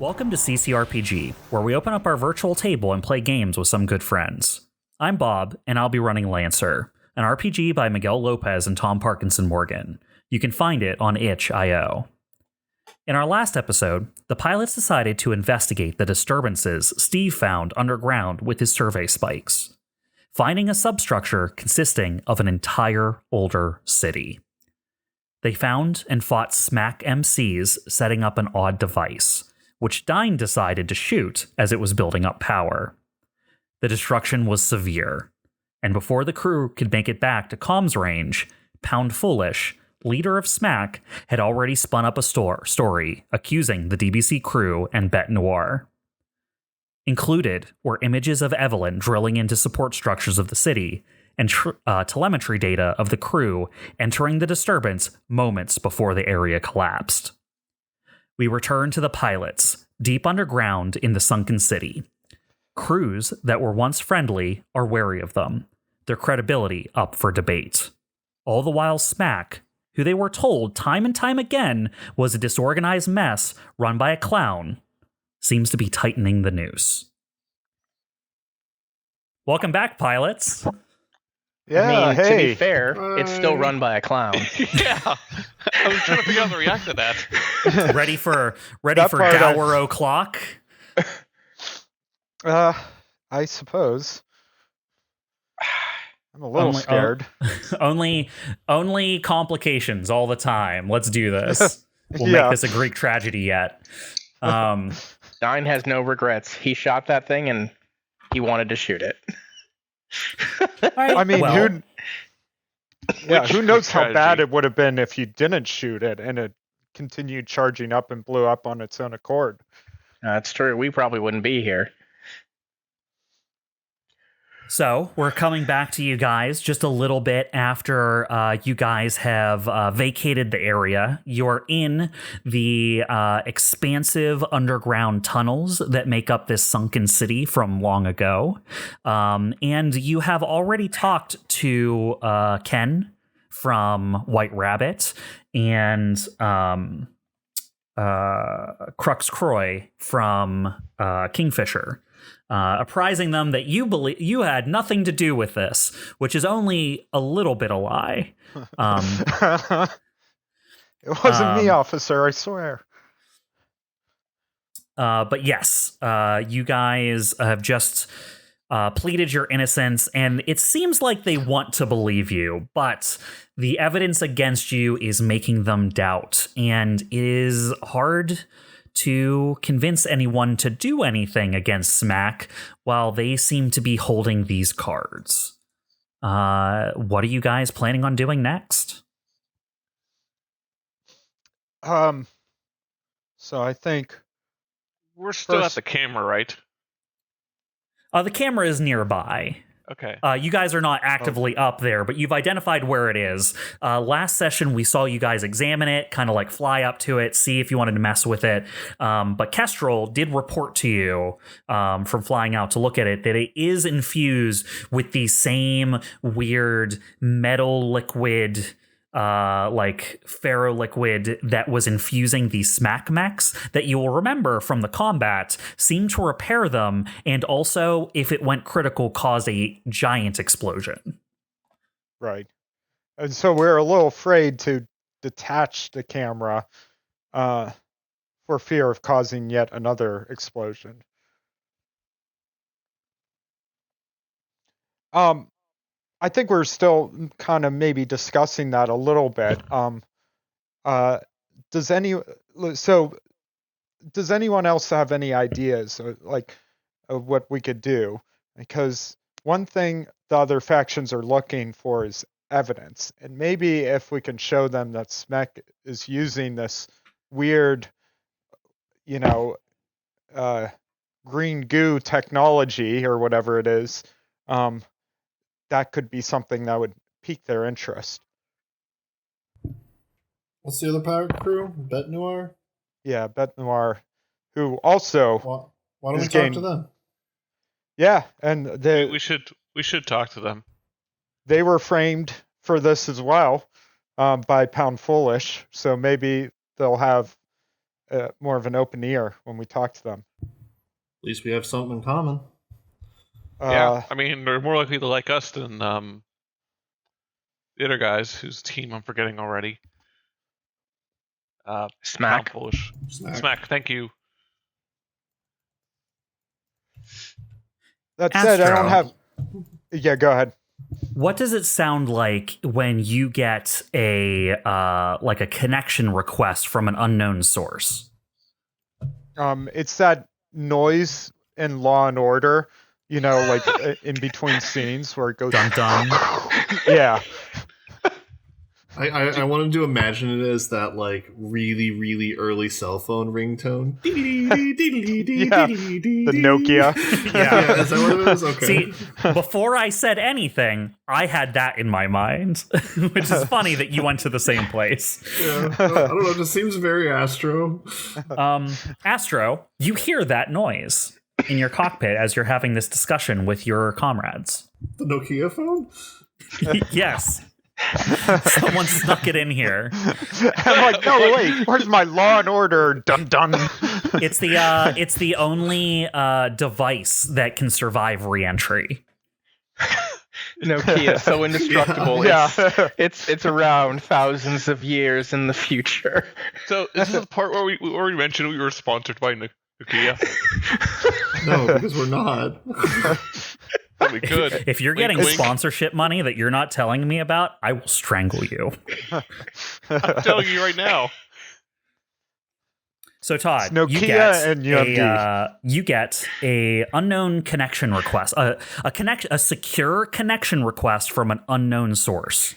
Welcome to CCRPG, where we open up our virtual table and play games with some good friends. I'm Bob, and I'll be running Lancer, an RPG by Miguel Lopez and Tom Parkinson-Morgan. You can find it on itch.io. In our last episode, the pilots decided to investigate the disturbances Steve found underground with his survey spikes, finding a substructure consisting of an entire older city. They found and fought SMAC MCs setting up an odd device, which Dyne decided to shoot as it was building up power. The destruction was severe, and before the crew could make it back to comms range, Pound Foolish, leader of SMAC, had already spun up a story accusing the DBC Crew and Bête Noire. Included were images of Evelene drilling into support structures of the city, and telemetry data of the crew entering the disturbance moments before the area collapsed. We return to the pilots, deep underground in the sunken city. Crews that were once friendly are wary of them, their credibility up for debate. All the while SMAC, who they were told time and time again was a disorganized mess run by a clown, seems to be tightening the noose. Welcome back, pilots. Yeah, to be fair, it's still run by a clown. Yeah, I was trying to figure out the react to that. ready for Dower O'Clock? I suppose. I'm a little scared. Only complications all the time. Let's do this. We'll make this a Greek tragedy yet. Dyne has no regrets. He shot that thing and he wanted to shoot it. Right. I mean, who knows how tragedy. bad it would have been if you didn't shoot it and it continued charging up and blew up on its own accord. That's true. We probably wouldn't be here. So we're coming back to you guys just a little bit after you guys have vacated the area. You're in the expansive underground tunnels that make up this sunken city from long ago. And you have already talked to Ken from White Rabbit and Crux Croy from Kingfisher. Apprising them that you believe you had nothing to do with this, which is only a little bit a lie. It wasn't me, officer, I swear. But yes, you guys have just pleaded your innocence, and it seems like they want to believe you, but the evidence against you is making them doubt, and it is hard to convince anyone to do anything against SMAC while they seem to be holding these cards. What are you guys planning on doing next? So I think We're still First- at the camera, right? The camera is nearby. Okay. You guys are not actively up there, but you've identified where it is. Last session, we saw you guys examine it, kind of like fly up to it, see if you wanted to mess with it. But KESTRAL did report to you from flying out to look at it that it is infused with the same weird metal liquid, like ferroliquid that was infusing the SMAC mechs that you will remember from the combat seemed to repair them, and also, if it went critical, cause a giant explosion. right. And so we're a little afraid to detach the camera for fear of causing yet another explosion. I think we're still kind of maybe discussing that a little bit. Does anyone else have any ideas of what we could do? Because one thing the other factions are looking for is evidence, and maybe if we can show them that SMEC is using this weird, green goo technology or whatever it is, that could be something that would pique their interest. What's the other pirate crew? Bête Noire? Yeah, Bête Noire, who also Why don't we is talk gain- to them? yeah, and We should talk to them. they were framed for this as well by Pound Foolish, so maybe they'll have more of an open ear when we talk to them. At least we have something in common. Yeah, I mean, they're more likely to like us than the other guys whose team I'm forgetting already. Smack. Polish. Smack, thank you. That said, I don't Astro. have... Yeah, go ahead. What does it sound like when you get a connection request from an unknown source? It's that noise in Law and Order, like in between scenes where it goes... Dun dun. Yeah. I wanted to imagine it as that like really, really early cell phone ringtone. Yeah, the Nokia. Yeah, is that what it is? Okay. See, before I said anything, I had that in my mind, which is funny that you went to the same place. Yeah, I don't know. It just seems very Astro. Astro, you hear that noise in your cockpit as you're having this discussion with your comrades. The Nokia phone? Yes. Someone snuck it in here. I'm like, no, wait, where's my Law and Order? Dun dun. It's the only device that can survive re-entry. Nokia, so indestructible. Yeah. It's around thousands of years in the future. So this is the part where we already mentioned we were sponsored by Nokia. No, because we're not. We could. If you're getting sponsorship money that you're not telling me about, I will strangle you. I'm telling you right now. So Todd, It's Nokia and UMD. You get a unknown connection request, a secure connection request from an unknown source.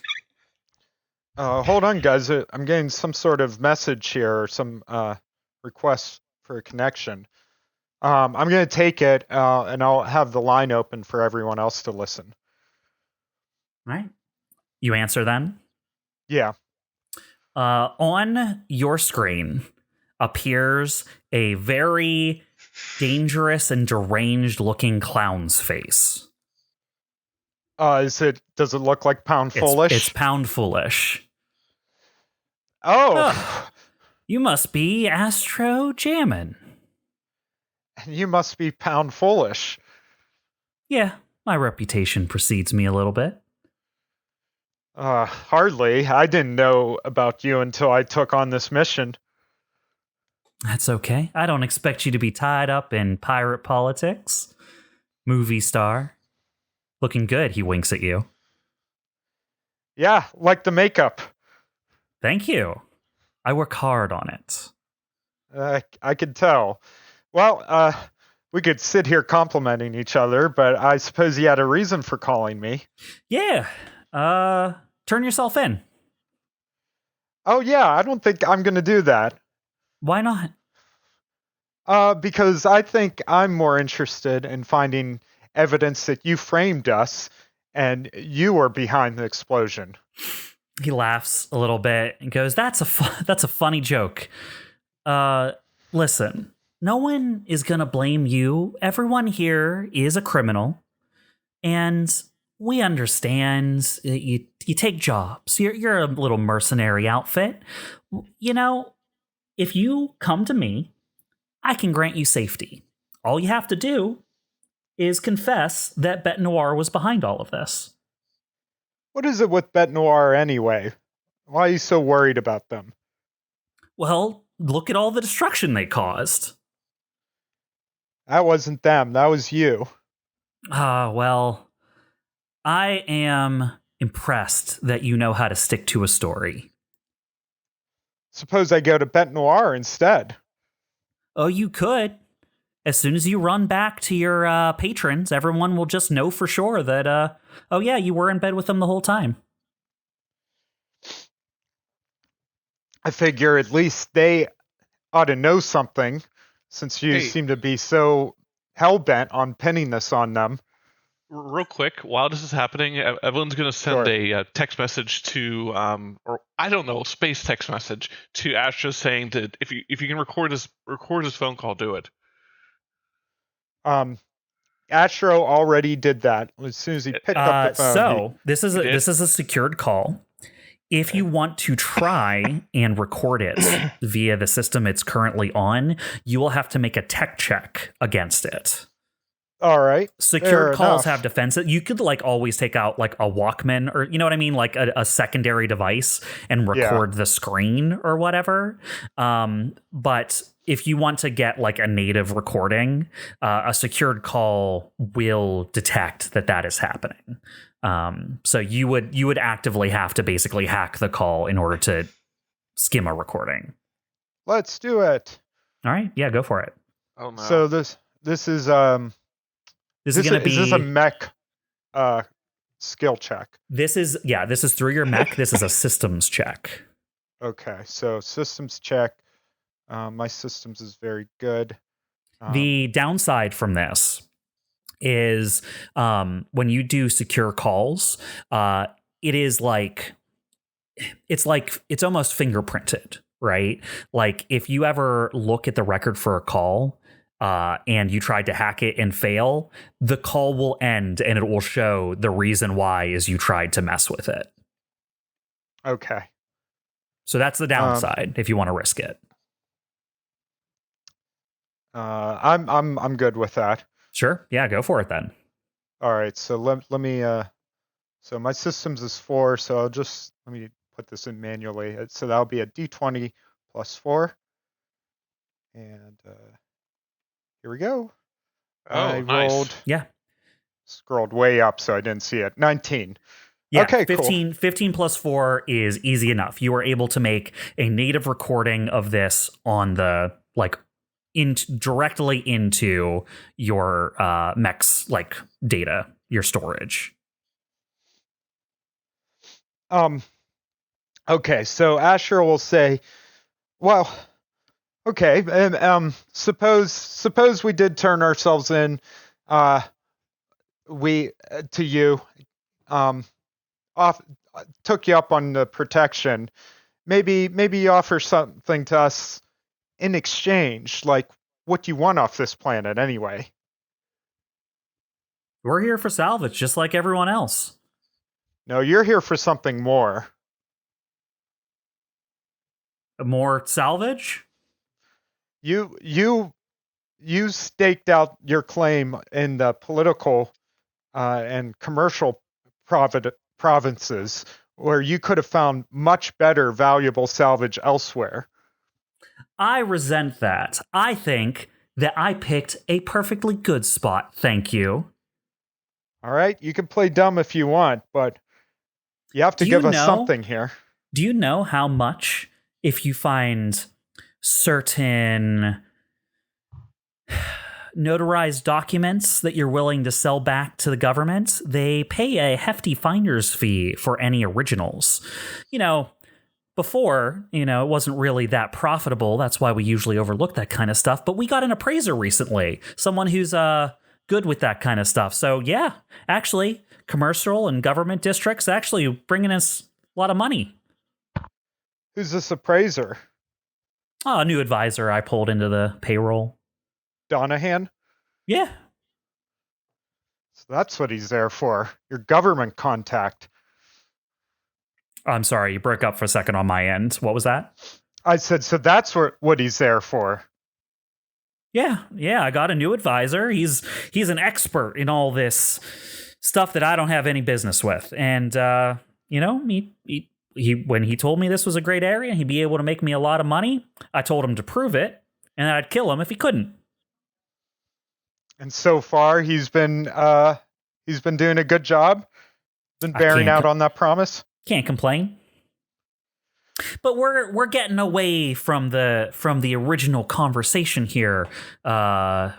Hold on, guys. I'm getting some sort of message here, or some request for a connection. I'm going to take it, and I'll have the line open for everyone else to listen. Right? You answer then? Yeah. On your screen appears a very dangerous and deranged looking clown's face. Does it look like Pound Foolish? It's Pound Foolish. Oh. You must be Astro Jamin. You must be Pound Foolish. Yeah, my reputation precedes me a little bit. Hardly. I didn't know about you until I took on this mission. That's okay. I don't expect you to be tied up in pirate politics. Movie star. Looking good, he winks at you. Yeah, like the makeup. Thank you. I work hard on it. I could tell. Well, we could sit here complimenting each other, but I suppose you had a reason for calling me. Yeah. Turn yourself in. Oh, yeah, I don't think I'm going to do that. Why not? Because I think I'm more interested in finding evidence that you framed us and you were behind the explosion. He laughs a little bit and goes, that's a funny joke. Listen, no one is going to blame you. Everyone here is a criminal. And we understand you take jobs. You're a little mercenary outfit. If you come to me, I can grant you safety. All you have to do is confess that Bête Noire was behind all of this. What is it with Bête Noire anyway? Why are you so worried about them? Well, look at all the destruction they caused. That wasn't them. That was you. Well, I am impressed that you know how to stick to a story. Suppose I go to Bête Noire instead. Oh, you could. As soon as you run back to your patrons, everyone will just know for sure that, oh yeah, you were in bed with them the whole time. I figure at least they ought to know something, since you seem to be so hell-bent on pinning this on them. Real quick, while this is happening, Evelyne's going to send a text message to, or I don't know, space text message to Astro saying that if you can record his phone call, do it. Astro already did that as soon as he picked up the phone. So this is a secured call. If you want to try and record it via the system it's currently on, you will have to make a tech check against it. All right. Secured calls have defenses. You could like always take out like a Walkman or, you know what I mean? Like a secondary device and record the screen or whatever. But if you want to get like a native recording, a secured call will detect that is happening. So you would actively have to basically hack the call in order to skim a recording. Let's do it. All right. Yeah, go for it. Oh no. So this is This is going to be... Is this a mech skill check? This is through your mech. This is a systems check. Okay, so systems check. My systems is very good. The downside from this is when you do secure calls, it's almost fingerprinted, right? Like if you ever look at the record for a call, and you tried to hack it and fail, the call will end and it will show the reason why is you tried to mess with it. Okay. So that's the downside if you want to risk it. I'm good with that. Sure. Yeah, go for it then. All right. So let me so my systems is 4, so let me put this in manually. So that'll be a D20 plus 4. And here we go. I nice. rolled. Yeah. Scrolled way up so I didn't see it. 19. Yeah, okay, 15, cool. 15 plus 4 is easy enough. You are able to make a native recording of this on the directly into your mech's like data, your storage. Okay, so Asher will say, well, okay, and suppose we did turn ourselves in to you, took you up on the protection. Maybe you offer something to us in exchange, like what you want off this planet anyway. We're here for salvage, just like everyone else. No, you're here for something more. More salvage? You staked out your claim in the political and commercial provinces where you could have found much better valuable salvage elsewhere. I resent that. I think that I picked a perfectly good spot, thank you. All right, you can play dumb if you want, but you have to give us something here. Do you know how much if you find certain notarized documents that you're willing to sell back to the government, they pay a hefty finder's fee for any originals. You know, before, it wasn't really that profitable. That's why we usually overlook that kind of stuff. But we got an appraiser recently, someone who's good with that kind of stuff. So yeah, actually, commercial and government districts actually bringing us a lot of money. Who's this appraiser? Oh, a new advisor I pulled into the payroll. Donahan? Yeah. So that's what he's there for. Your government contact. I'm sorry, you broke up for a second on my end. What was that? I said, so that's what he's there for. Yeah, I got a new advisor. He's an expert in all this stuff that I don't have any business with. And, he when he told me this was a great area and he'd be able to make me a lot of money, I told him to prove it, and I'd kill him if he couldn't. And so far, he's been doing a good job. Been bearing out on that promise. Can't complain. But we're getting away from the original conversation here,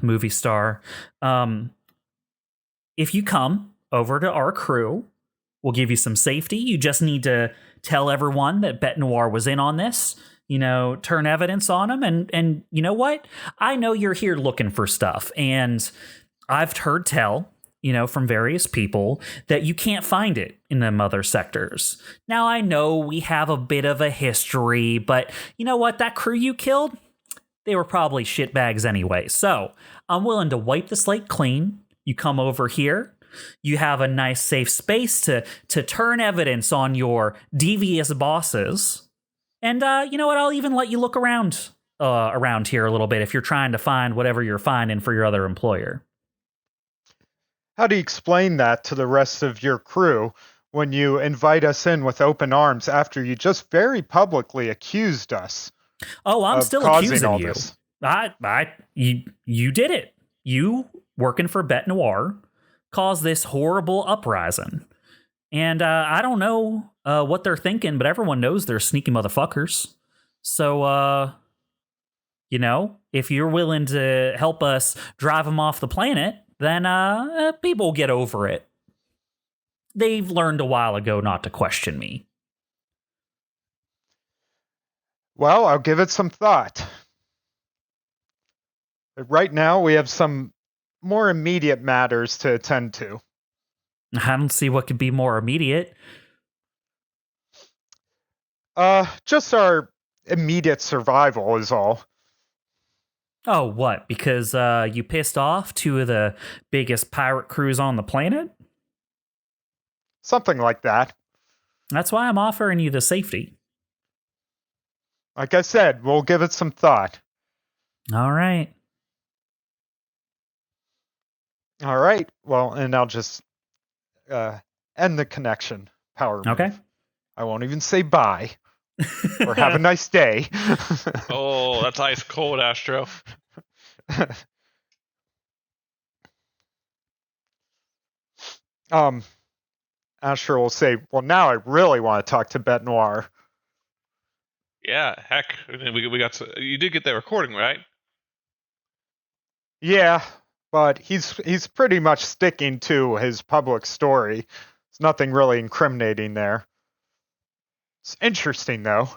movie star. If you come over to our crew, we'll give you some safety. You just need to tell everyone that Bet Noir was in on this. Turn evidence on him. And you know what? I know you're here looking for stuff. And I've heard tell, from various people that you can't find it in them other sectors. Now, I know we have a bit of a history, but you know what? That crew you killed, they were probably shitbags anyway. So I'm willing to wipe the slate clean. You come over here. You have a nice safe space to turn evidence on your devious bosses. And you know what? I'll even let you look around here a little bit if you're trying to find whatever you're finding for your other employer. How do you explain that to the rest of your crew when you invite us in with open arms after you just very publicly accused us? Oh, I'm still causing accusing all you. this? You did it. You, working for Bet Noir, caused this horrible uprising. And I don't know what they're thinking, but everyone knows they're sneaky motherfuckers. So, you know, if you're willing to help us drive them off the planet, then people get over it. They've learned a while ago not to question me. Well, I'll give it some thought. But right now, we have some more immediate matters to attend to. I don't see what could be more immediate. Just our immediate survival is all. Oh, what? Because you pissed off two of the biggest pirate crews on the planet? Something like that. That's why I'm offering you the safety. Like I said, we'll give it some thought. All right. All right. Well, and I'll just end the connection. Power move. Okay. I won't even say bye. Or have a nice day. Oh, that's ice cold, Astro. Astro will say, well, now I really want to talk to Bet Noir. Yeah, heck, we got. You did get that recording, right? Yeah, but he's pretty much sticking to his public story. There's nothing really incriminating there. It's interesting, though.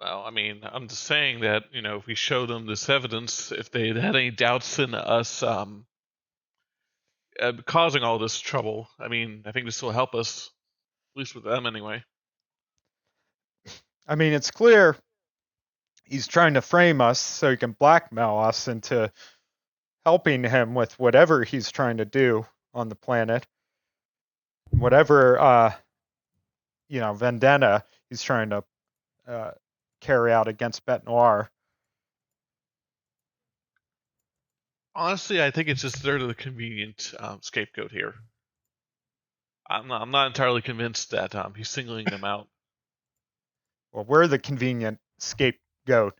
Well, I mean, I'm just saying that, you know, if we show them this evidence, if they had any doubts in us causing all this trouble, I mean, I think this will help us, at least with them anyway. I mean, it's clear he's trying to frame us so he can blackmail us into helping him with whatever he's trying to do on the planet. Whatever, vendetta he's trying to carry out against Bet Noir. Honestly, I think it's just they're the convenient scapegoat here. I'm not entirely convinced that he's singling them out. Well, we're the convenient scapegoat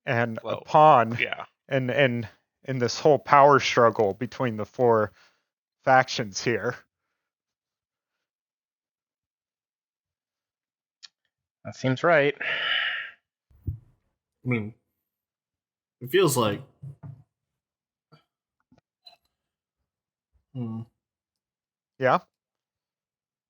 and Well, a pawn yeah. in this whole power struggle between the four factions here. That seems right. I mean, it feels like. Yeah?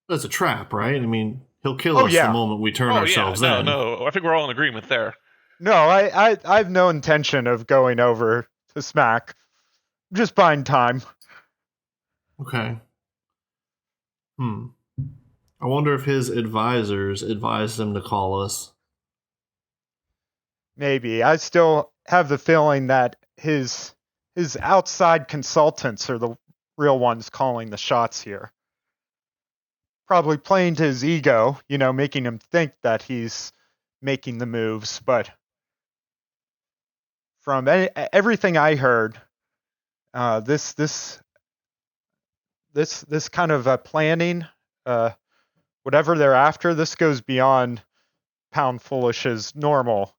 That's a trap, right? I mean, he'll kill us the moment we turn ourselves in. No, I think we're all in agreement there. No, I have no intention of going over to Smack. I'm just buying time. Okay. I wonder if his advisors advised him to call us. Maybe. I still have the feeling that his outside consultants are the real ones calling the shots here. Probably playing to his ego, making him think that he's making the moves, but from everything I heard, this kind of planning, whatever they're after, this goes beyond Pound Foolish's normal,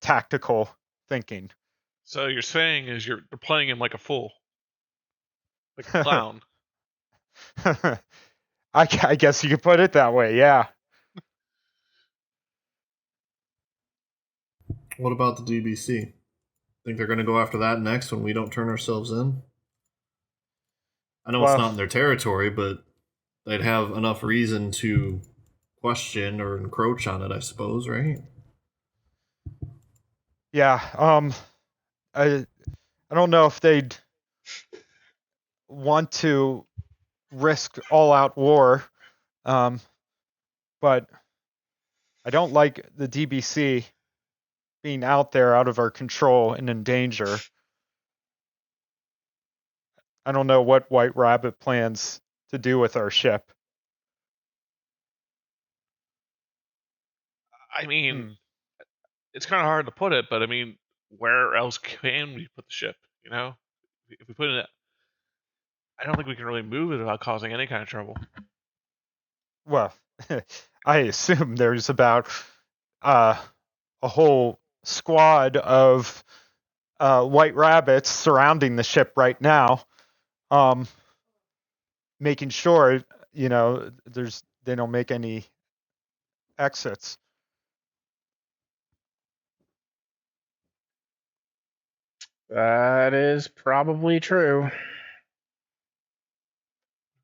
tactical thinking. So you're saying is you're playing him like a fool, like a clown. I guess you could put it that way, yeah. What about the DBC? Think they're going to go after that next when we don't turn ourselves in? I know it's not in their territory, but they'd have enough reason to question or encroach on it, I suppose, right? Yeah, I don't know if they'd want to risk all-out war, but I don't like the DBC being out there out of our control and in danger. I don't know what White Rabbit plans to do with our ship. I mean, it's kind of hard to put it, but I mean, where else can we put the ship? You know, if we put it, I don't think we can really move it without causing any kind of trouble. Well, I assume there's about a whole squad of White Rabbits surrounding the ship right now, making sure they don't make any exits. That is probably true.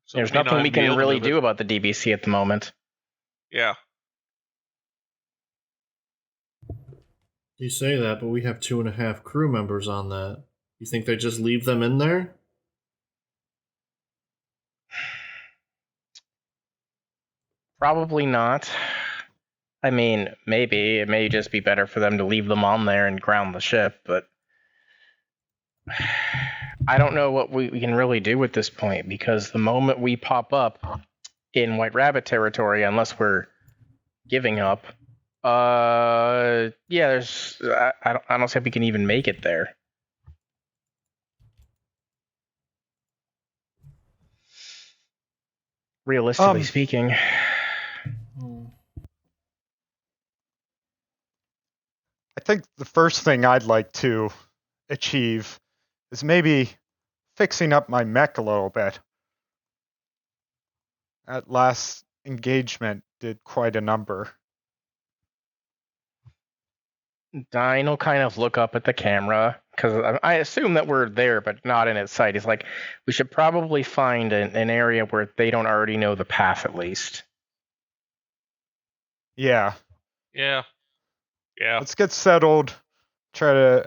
So There's we may nothing not we be can able to really move it. do about the DBC at the moment. Yeah. You say that, but we have 2.5 crew members on that. You think they just leave them in there? Probably not. I mean, maybe. It may just be better for them to leave them on there and ground the ship, but I don't know what we can really do at this point, because the moment we pop up in White Rabbit territory, unless we're giving up, I don't see if we can even make it there. Realistically speaking. I think the first thing I'd like to achieve is maybe fixing up my mech a little bit. That last engagement did quite a number. Dyne will kind of look up at the camera, because I assume that we're there, but not in its sight. He's like, we should probably find an area where they don't already know the path, at least. Yeah. Yeah. Yeah. Let's get settled, try to,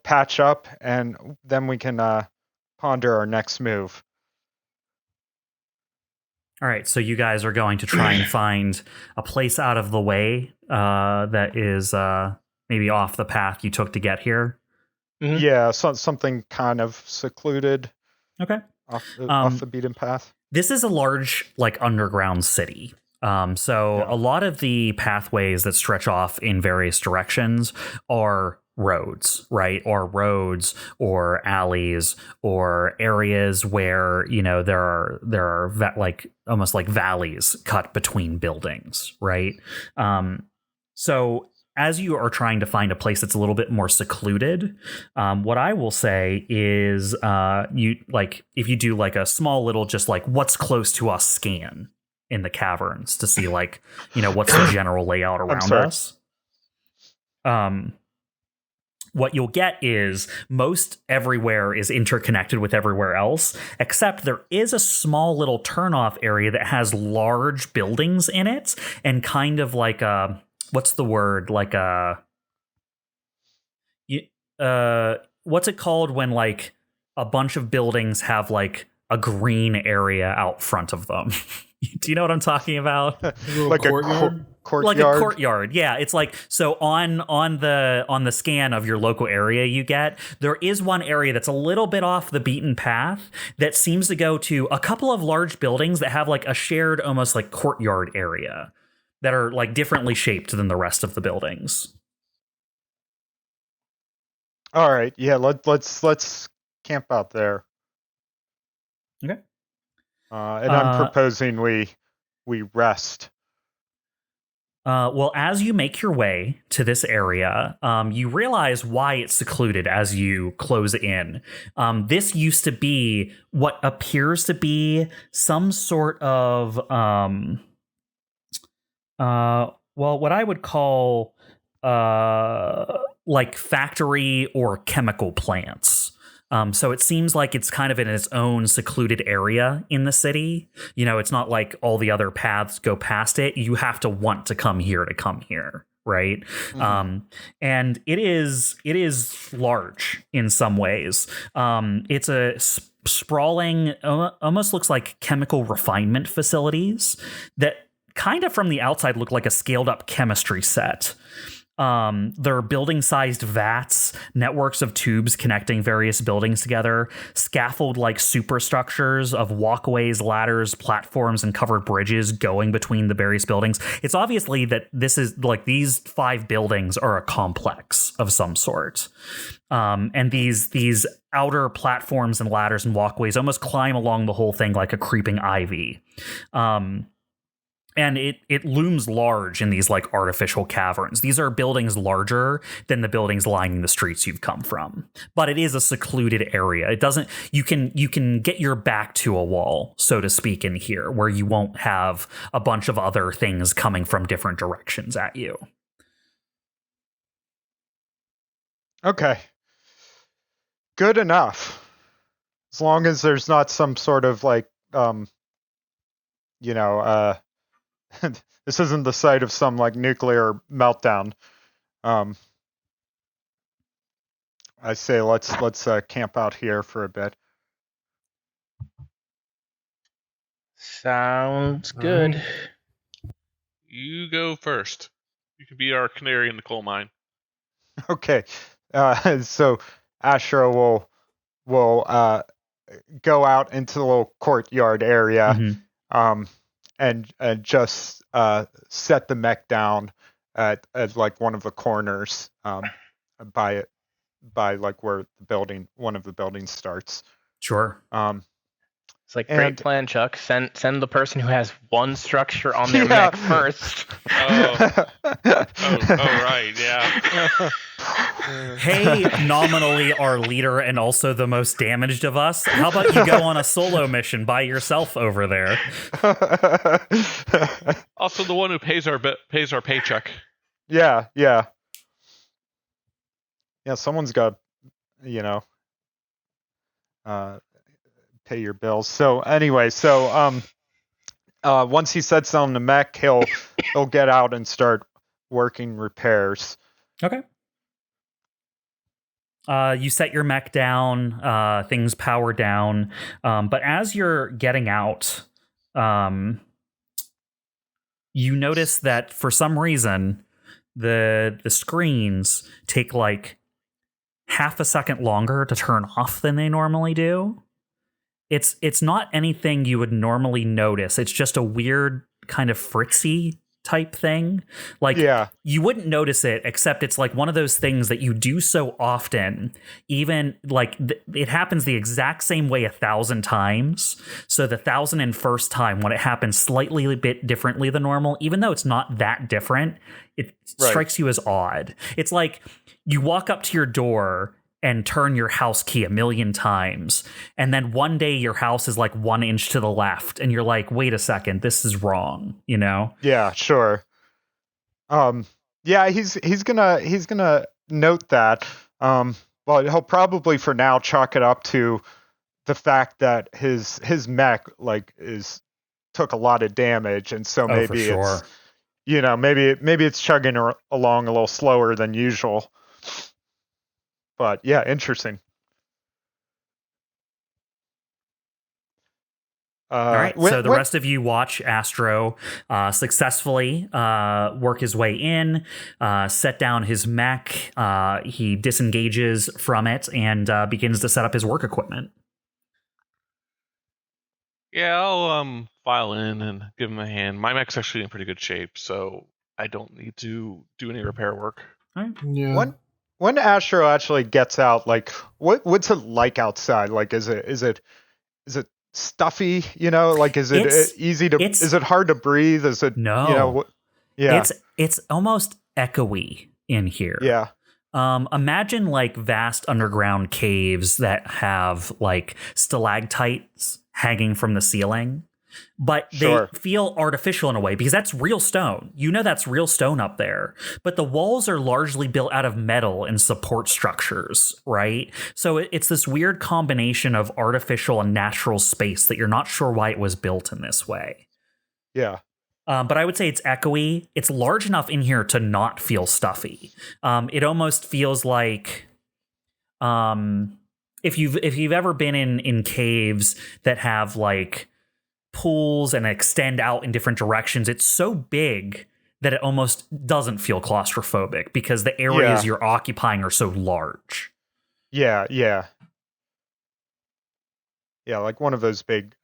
patch up, and then we can ponder our next move. All right, so you guys are going to try and find a place out of the way that is maybe off the path you took to get here. Mm-hmm. Yeah, something kind of secluded. Okay. Off the beaten path. This is a large, underground city. A lot of the pathways that stretch off in various directions are roads, right? Or roads or alleys or areas where, there are almost like valleys cut between buildings, right? So as you are trying to find a place that's a little bit more secluded, what I will say is if you do a small little just what's close to us scan in the caverns to see what's the general layout around us. What you'll get is most everywhere is interconnected with everywhere else, except there is a small little turnoff area that has large buildings in it and kind of like a, what's the word? What's it called when a bunch of buildings have a green area out front of them? Do you know what I'm talking about? Like a courtyard? Like a courtyard. Yeah, it's so on the scan of your local area you get, there is one area that's a little bit off the beaten path that seems to go to a couple of large buildings that have a shared almost courtyard area that are differently shaped than the rest of the buildings. All right, yeah, let's camp out there. Okay. And I'm proposing we rest. Well, as you make your way to this area, you realize why it's secluded as you close in. This used to be what appears to be some sort of, what I would call factory or chemical plants. So it seems like it's kind of in its own secluded area in the city. It's not like all the other paths go past it. You have to want to come here, right? Mm-hmm. And it is large in some ways. It's a sprawling, almost looks like chemical refinement facilities that kind of from the outside look like a scaled up chemistry set. There are building-sized vats, networks of tubes connecting various buildings together, scaffold-like superstructures of walkways, ladders, platforms, and covered bridges going between the various buildings. It's obviously that this is like these 5 buildings are a complex of some sort. And these outer platforms and ladders and walkways almost climb along the whole thing like a creeping ivy. And it looms large in these like artificial caverns. These are buildings larger than the buildings lining the streets you've come from. But it is a secluded area. It doesn't you can get your back to a wall, so to speak, in here, where you won't have a bunch of other things coming from different directions at you. Okay. Good enough. As long as there's not some sort of like this isn't the site of some like nuclear meltdown. I say let's camp out here for a bit. Sounds good. You go first. You can be our canary in the coal mine. Okay. So Astro will go out into the little courtyard area. And just set the mech down at like one of the corners by like where one of the buildings starts. Sure. It's like great plan, Chuck. Send the person who has one structure on their mech first. Oh, right, yeah. Hey, nominally our leader and also the most damaged of us. How about you go on a solo mission by yourself over there? Also, the one who pays our paycheck. Yeah. Someone's got, pay your bills. So anyway, once he sets on the mech, he'll get out and start working repairs. Okay. You set your mech down, things power down, but as you're getting out, you notice that for some reason the screens take like half a second longer to turn off than they normally do. It's not anything you would normally notice. It's just a weird kind of fritzy type thing. Like, you wouldn't notice it, except it's like one of those things that you do so often, even like it happens the exact same way 1,000 times. So the 1,001st time when it happens slightly a bit differently than normal, even though it's not that different, it strikes you as odd. It's like you walk up to your door and turn your house key 1,000,000 times. And then one day your house is like 1 inch to the left. And you're like, wait a second, this is wrong, you know? Yeah, sure. He's gonna note that. Well, he'll probably for now chalk it up to the fact that his mech took a lot of damage. And so maybe it's, maybe it's chugging along a little slower than usual. But yeah, interesting. All right, so the rest of you watch Astro successfully work his way in, set down his mech. He disengages from it and begins to set up his work equipment. Yeah, I'll file in and give him a hand. My mech's actually in pretty good shape, so I don't need to do any repair work. All right. Yeah. When Astro actually gets out, like what's it like outside? Like is it stuffy? Like is it easy to? Is it hard to breathe? Is it no? Yeah, it's almost echoey in here. Yeah. Imagine like vast underground caves that have like stalactites hanging from the ceiling. But they feel artificial in a way because that's real stone. That's real stone up there. But the walls are largely built out of metal and support structures, right? So it's this weird combination of artificial and natural space that you're not sure why it was built in this way. Yeah. But I would say it's echoey. It's large enough in here to not feel stuffy. It almost feels like if you've ever been in caves that have like pools and extend out in different directions, it's so big that it almost doesn't feel claustrophobic because the areas you're occupying are so large. Yeah, like one of those big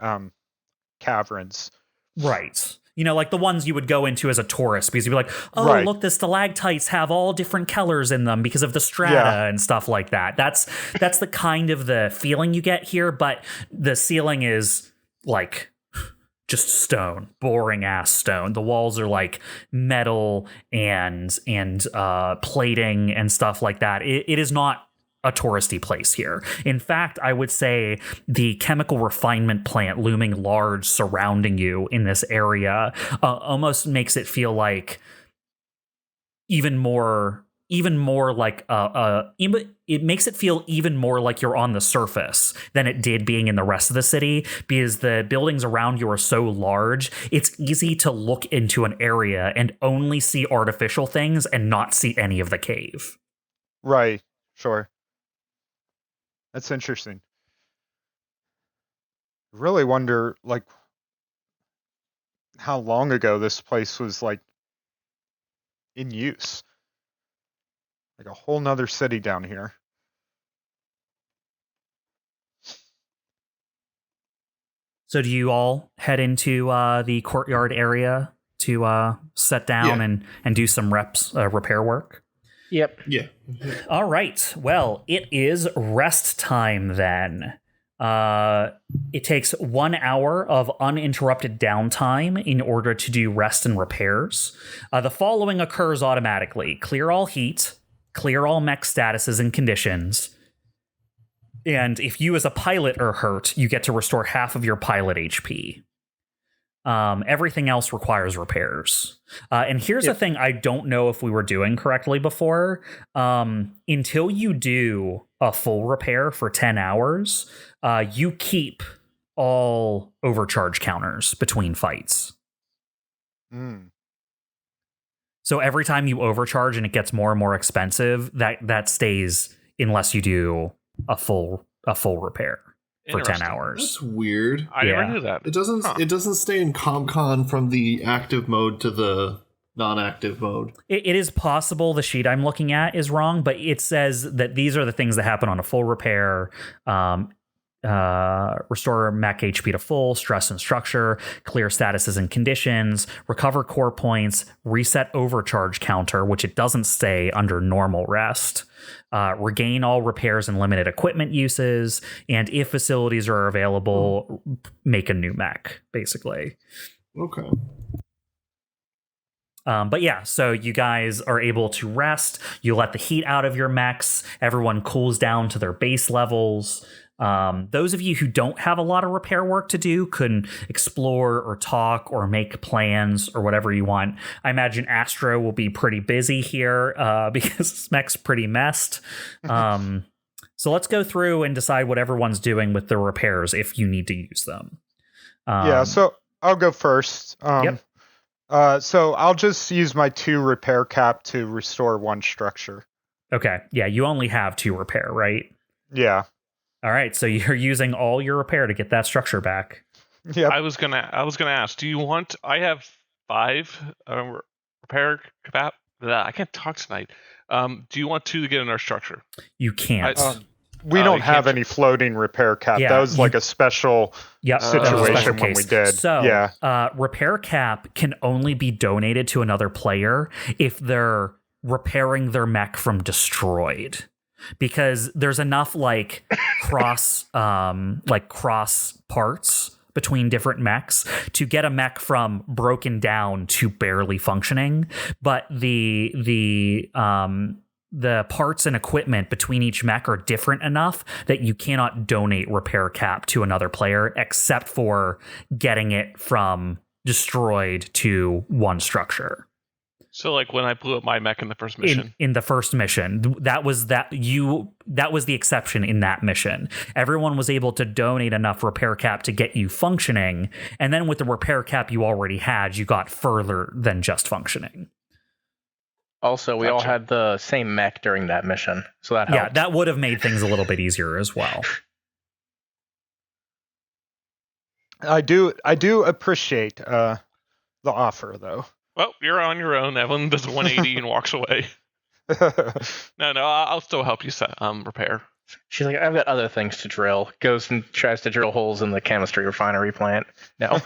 caverns. Right. Like the ones you would go into as a tourist because you'd be like, oh, Right. look, the stalactites have all different colors in them because of the strata and stuff like that. That's the kind of the feeling you get here, but the ceiling is like just stone, boring ass stone. The walls are like metal and plating and stuff like that. It is not a touristy place here. In fact, I would say the chemical refinement plant looming large surrounding you in this area almost makes it feel like even more like it makes it feel even more like you're on the surface than it did being in the rest of the city, because the buildings around you are so large. It's easy to look into an area and only see artificial things and not see any of the cave. Right. Sure. That's interesting. I really wonder, like, how long ago this place was, like, in use. Like a whole nother city down here. So do you all head into the courtyard area to set down and do some repair work? Yep. Yeah. All right. Well, it is rest time then. It takes 1 hour of uninterrupted downtime in order to do rest and repairs. The following occurs automatically. Clear all heat, clear all mech statuses and conditions. And if you as a pilot are hurt, you get to restore half of your pilot HP. Everything else requires repairs. And here's the thing I don't know if we were doing correctly before. Until you do a full repair for 10 hours, you keep all overcharge counters between fights. So every time you overcharge and it gets more and more expensive, that stays unless you do a full repair for 10 hours. That's weird. I never knew that. It doesn't stay in ComCon from the active mode to the non-active mode. It is possible the sheet I'm looking at is wrong, but it says that these are the things that happen on a full repair. Restore mech HP to full, stress and structure, clear statuses and conditions, recover core points, reset overcharge counter, which it doesn't stay under normal rest, regain all repairs and limited equipment uses, and if facilities are available, make a new mech, basically. Okay. But yeah, so you guys are able to rest. You let the heat out of your mechs. Everyone cools down to their base levels. Those of you who don't have a lot of repair work to do can explore or talk or make plans or whatever you want. I imagine Astro will be pretty busy here because mech's pretty messed. So let's go through and decide what everyone's doing with the repairs if you need to use them. So I'll go first. Yep. So I'll just use my 2 repair cap to restore 1 structure. Okay. Yeah, you only have 2 repair, right? Yeah. All right, so you're using all your repair to get that structure back. Yeah. I was gonna ask. Do you want? I have 5 repair cap. I can't talk tonight. Do you want 2 to get in our structure? You can't. We don't have any floating repair cap. Yeah, that was like a special situation when we did. So, repair cap can only be donated to another player if they're repairing their mech from destroyed. Because there's enough like cross parts between different mechs to get a mech from broken down to barely functioning, but the parts and equipment between each mech are different enough that you cannot donate repair cap to another player except for getting it from destroyed to 1 structure. So, like when I blew up my mech in the first mission, in the first mission, that was the exception in that mission. Everyone was able to donate enough repair cap to get you functioning, and then with the repair cap you already had, you got further than just functioning. Also, we all had the same mech during that mission, so that helped. Yeah, that would have made things a little bit easier as well. I do appreciate the offer though. Well, you're on your own. Evelyn does a 180 and walks away. No, I'll still help you repair. She's like, I've got other things to drill. Goes and tries to drill holes in the chemistry refinery plant. No.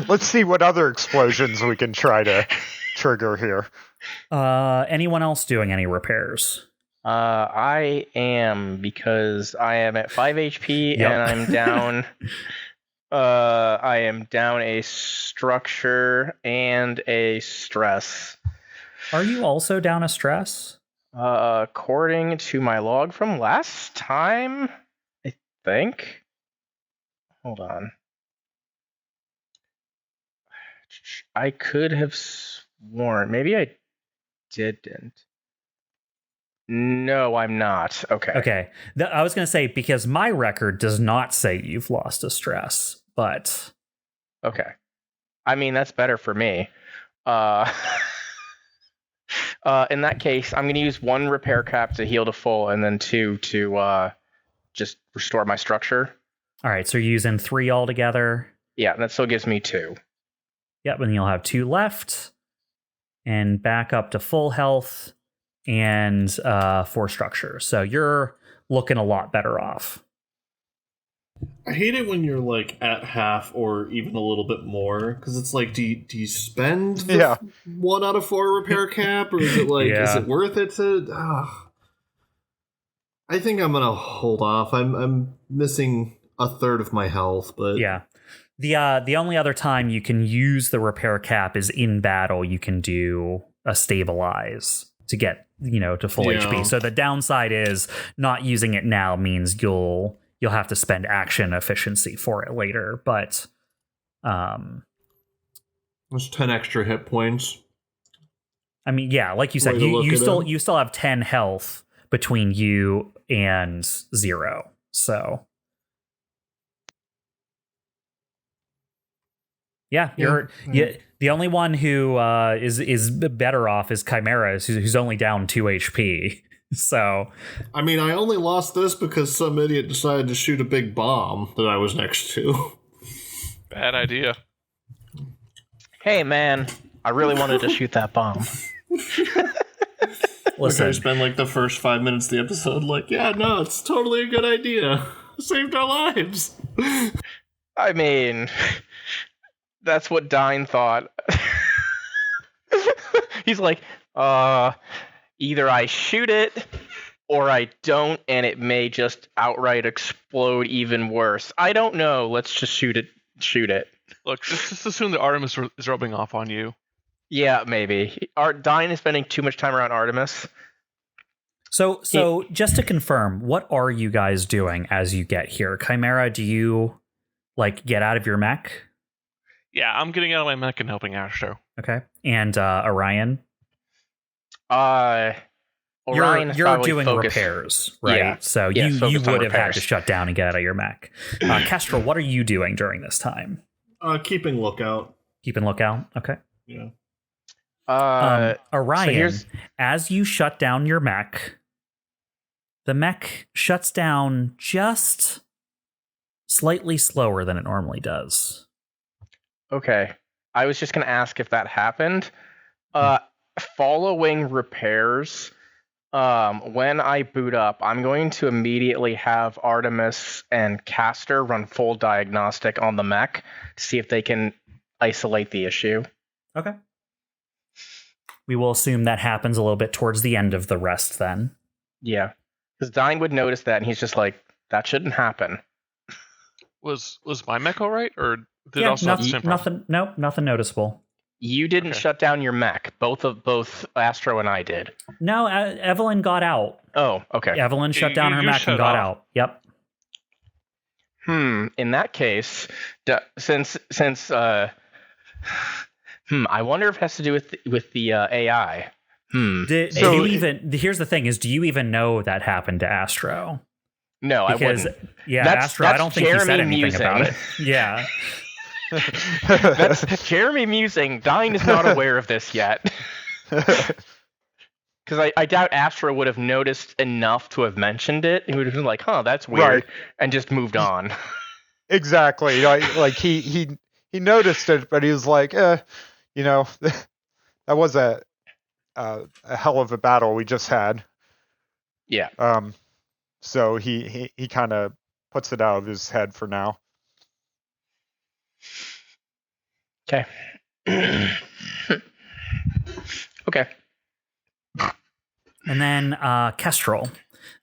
Let's see what other explosions we can try to trigger here. Anyone else doing any repairs? I am, because I am at 5 HP Yep. and I'm down. I am down a structure and a stress. Are you also down a stress? According to my log from last time, I think. Hold on. I could have sworn. Maybe I didn't. No, I'm not. Okay. Okay. I was going to say, because my record does not say you've lost a stress, but... Okay. I mean, that's better for me. In that case, I'm going to use 1 repair cap to heal to full, and then 2 to just restore my structure. All right, so you're using 3 altogether. Yeah, that still gives me 2. Yep, and you'll have 2 left, and back up to full health, and 4 structure. So you're looking a lot better off. I hate it when you're like at half or even a little bit more, because it's like, do you spend the 1 out of 4 repair cap, or is it like is it worth it to? I think I'm gonna hold off. I'm missing a third of my health, but yeah. The only other time you can use the repair cap is in battle. You can do a stabilize to get to full HP. So the downside is not using it now means you'll have to spend action efficiency for it later, but there's 10 extra hit points. I mean, yeah, like you said, you still have 10 health between you and 0. So yeah, the only one who is better off is Chimera, who's only down 2 HP. So, I mean, I only lost this because some idiot decided to shoot a big bomb that I was next to. Bad idea. Hey, man, I really wanted to shoot that bomb. Listen, I spend like the first 5 minutes of the episode like, yeah, no, it's totally a good idea. Saved our lives. I mean, that's what Dyne thought. He's like, either I shoot it or I don't, and it may just outright explode even worse. I don't know. Let's just shoot it. Look, just assume that Artemis is rubbing off on you. Yeah, maybe. Dyne is spending too much time around Artemis. So just to confirm, what are you guys doing as you get here? Chimera, do you get out of your mech? Yeah, I'm getting out of my mech and helping Astro. Okay. And Orion? Orion you're doing repairs, right? Yeah. So Yeah, you would have repairs. had to shut down and get out of your mech. KESTRAL, what are you doing during this time? Keeping lookout. Keeping lookout? Okay. Yeah. Orion, as you shut down your mech, the mech shuts down just slightly slower than it normally does. Okay. I was just going to ask if that happened. Following repairs, when I boot up, I'm going to immediately have Artemis and Caster run full diagnostic on the mech to see if they can isolate the issue. Okay. We will assume that happens a little bit towards the end of the rest then. Yeah. Because Dyne would notice that, and he's just like, that shouldn't happen. Was my mech all right, or did it also have the same problem? Nothing noticeable. You didn't shut down your mech. Both Astro and I did. No, Evelene got out. Oh, okay. Evelene shut down her mech and got out. Yep. In that case, since I wonder if it has to do with the AI. Here's the thing: is do you even know that happened to Astro? No, I wouldn't. Yeah, Astro. I don't think he said anything about it. Yeah. That's Jeremy musing. Dyne is not aware of this yet. Because I doubt Astro would have noticed enough to have mentioned it. He would have been like, "Huh, that's weird," Right. and just moved on. Exactly. Like he noticed it, but he was like, you know, that was a hell of a battle we just had. Yeah. So he kind of puts it out of his head for now. Okay. Okay. And then KESTRAL.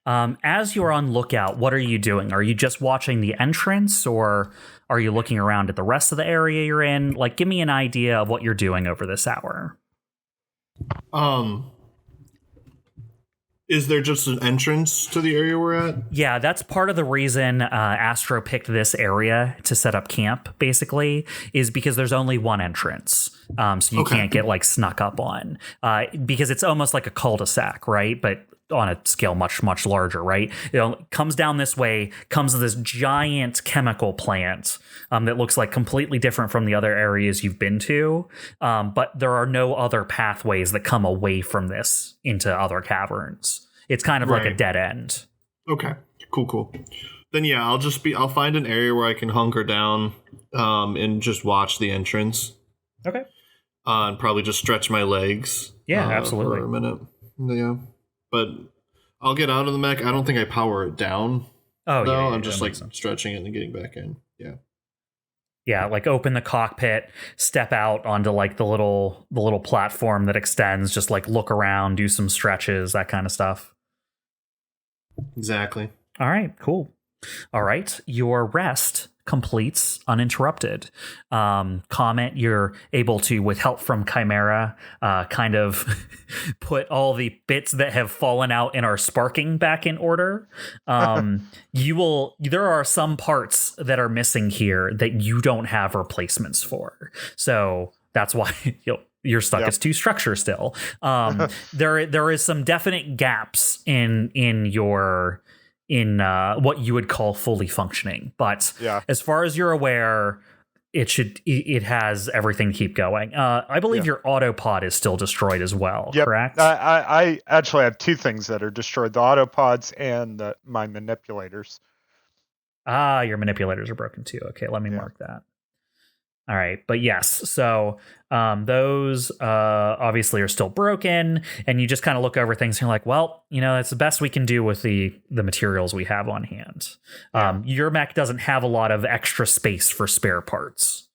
As you're on lookout, what are you doing? Are you just watching the entrance, or are you looking around at the rest of the area you're in? Like, give me an idea of what you're doing over this hour. Is there just an entrance to the area we're at? Yeah, that's part of the reason Astro picked this area to set up camp, basically, is because there's only one entrance. So you can't get like snuck up on because it's almost like a cul-de-sac, right? But on a scale much, much larger, right? It comes down this way, comes to this giant chemical plant that looks like completely different from the other areas you've been to. But there are no other pathways that come away from this into other caverns. It's kind of like a dead end. Okay, cool. Then yeah, I'll find an area where I can hunker down and just watch the entrance. Okay. And probably just stretch my legs. Yeah, absolutely. For a minute. Yeah. But I'll get out of the mech. I don't think I power it down. Oh, though. yeah. I'm just like stretching it and getting back in. Yeah. Yeah, like open the cockpit, step out onto like the little platform that extends, just like look around, do some stretches, that kind of stuff. Exactly. All right, cool. All right, your rest completes uninterrupted. COMET, you're able to, with help from CHIMERA, kind of put all the bits that have fallen out and are sparking back in order. There are some parts that are missing here that you don't have replacements for. So that's why you're stuck as two structures still. There is some definite gaps in what you would call fully functioning, but as far as you're aware, it has everything to keep going. I believe your autopod is still destroyed as well, correct? I actually have two things that are destroyed: the autopods and my manipulators. Your manipulators are broken too. Okay, let me mark that. All right, but yes, so those obviously are still broken, and you just kind of look over things and you're like, well, it's the best we can do with the materials we have on hand. Your mech doesn't have a lot of extra space for spare parts.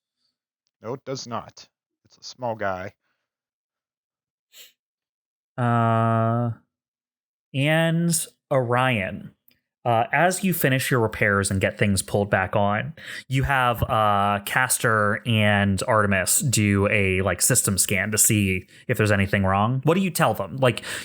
No, it does not. It's a small guy. And Orion. As you finish your repairs and get things pulled back on, you have Castor and Artemis do a system scan to see if there's anything wrong. What do you tell them?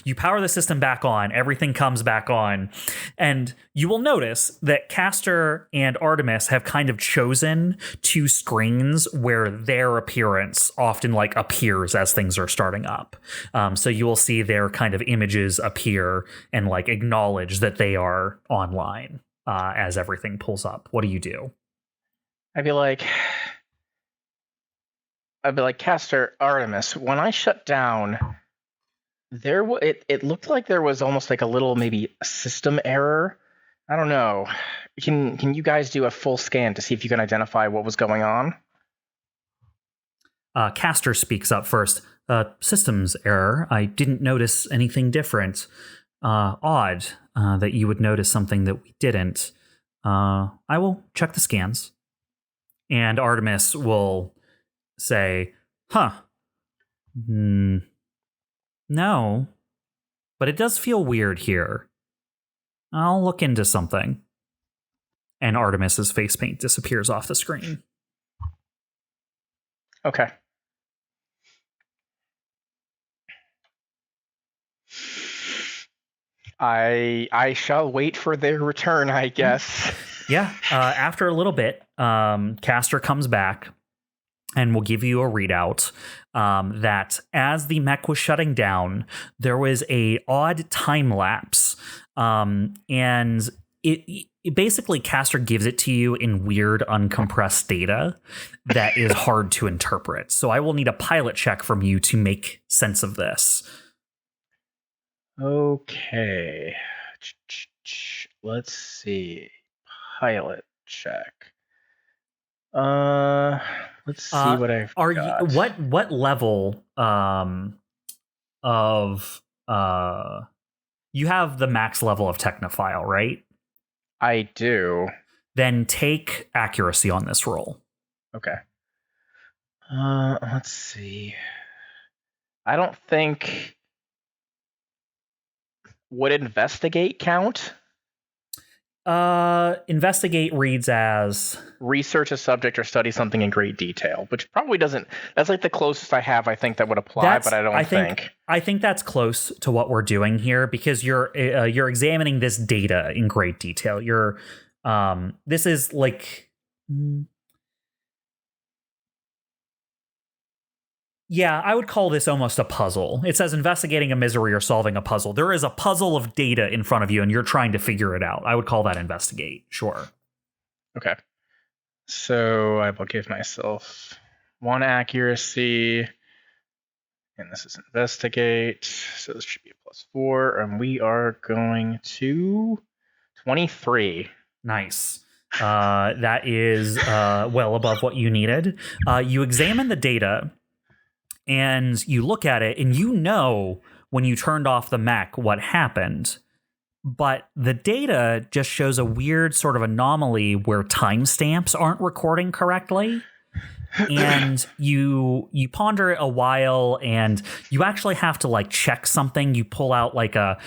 You power the system back on, everything comes back on, and you will notice that Castor and Artemis have kind of chosen two screens where their appearance often appears as things are starting up. So you will see their kind of images appear and acknowledge that they are online as everything pulls up. What do you do? I'd be like, Castor, Artemis, when I shut down, it looked like there was almost a little maybe system error. I don't know. Can you guys do a full scan to see if you can identify what was going on? Castor speaks up first. Systems error. I didn't notice anything different. Odd that you would notice something that we didn't. I will check the scans. And Artemis will say, no, but it does feel weird here. I'll look into something. And Artemis's face paint disappears off the screen. Okay. I shall wait for their return, I guess. Yeah. After a little bit, Castor comes back and will give you a readout that as the mech was shutting down, there was a odd time lapse. And it basically, Castor gives it to you in weird uncompressed data that is hard to interpret. So I will need a pilot check from you to make sense of this. Okay. Let's see. Pilot check. Let's see what I've Are got. you what level of you have the max level of technophile, right? I do. Then take accuracy on this roll. Okay. Let's see. I don't think... Would investigate count? Investigate reads as research a subject or study something in great detail, which probably doesn't... That's like the closest I have, I think, that would apply, but I don't think... I think that's close to what we're doing here, because you're examining this data in great detail. You're this is like... Yeah, I would call this almost a puzzle. It says investigating a misery or solving a puzzle. There is a puzzle of data in front of you, and you're trying to figure it out. I would call that investigate, sure. Okay. So I will give myself 1 accuracy, and this is investigate. So this should be a +4, and we are going to 23. Nice. That is well above what you needed. You examine the data, and you look at it, and you know when you turned off the mech what happened. But the data just shows a weird sort of anomaly where timestamps aren't recording correctly. And you ponder it a while, and you actually have to like check something. You pull out like a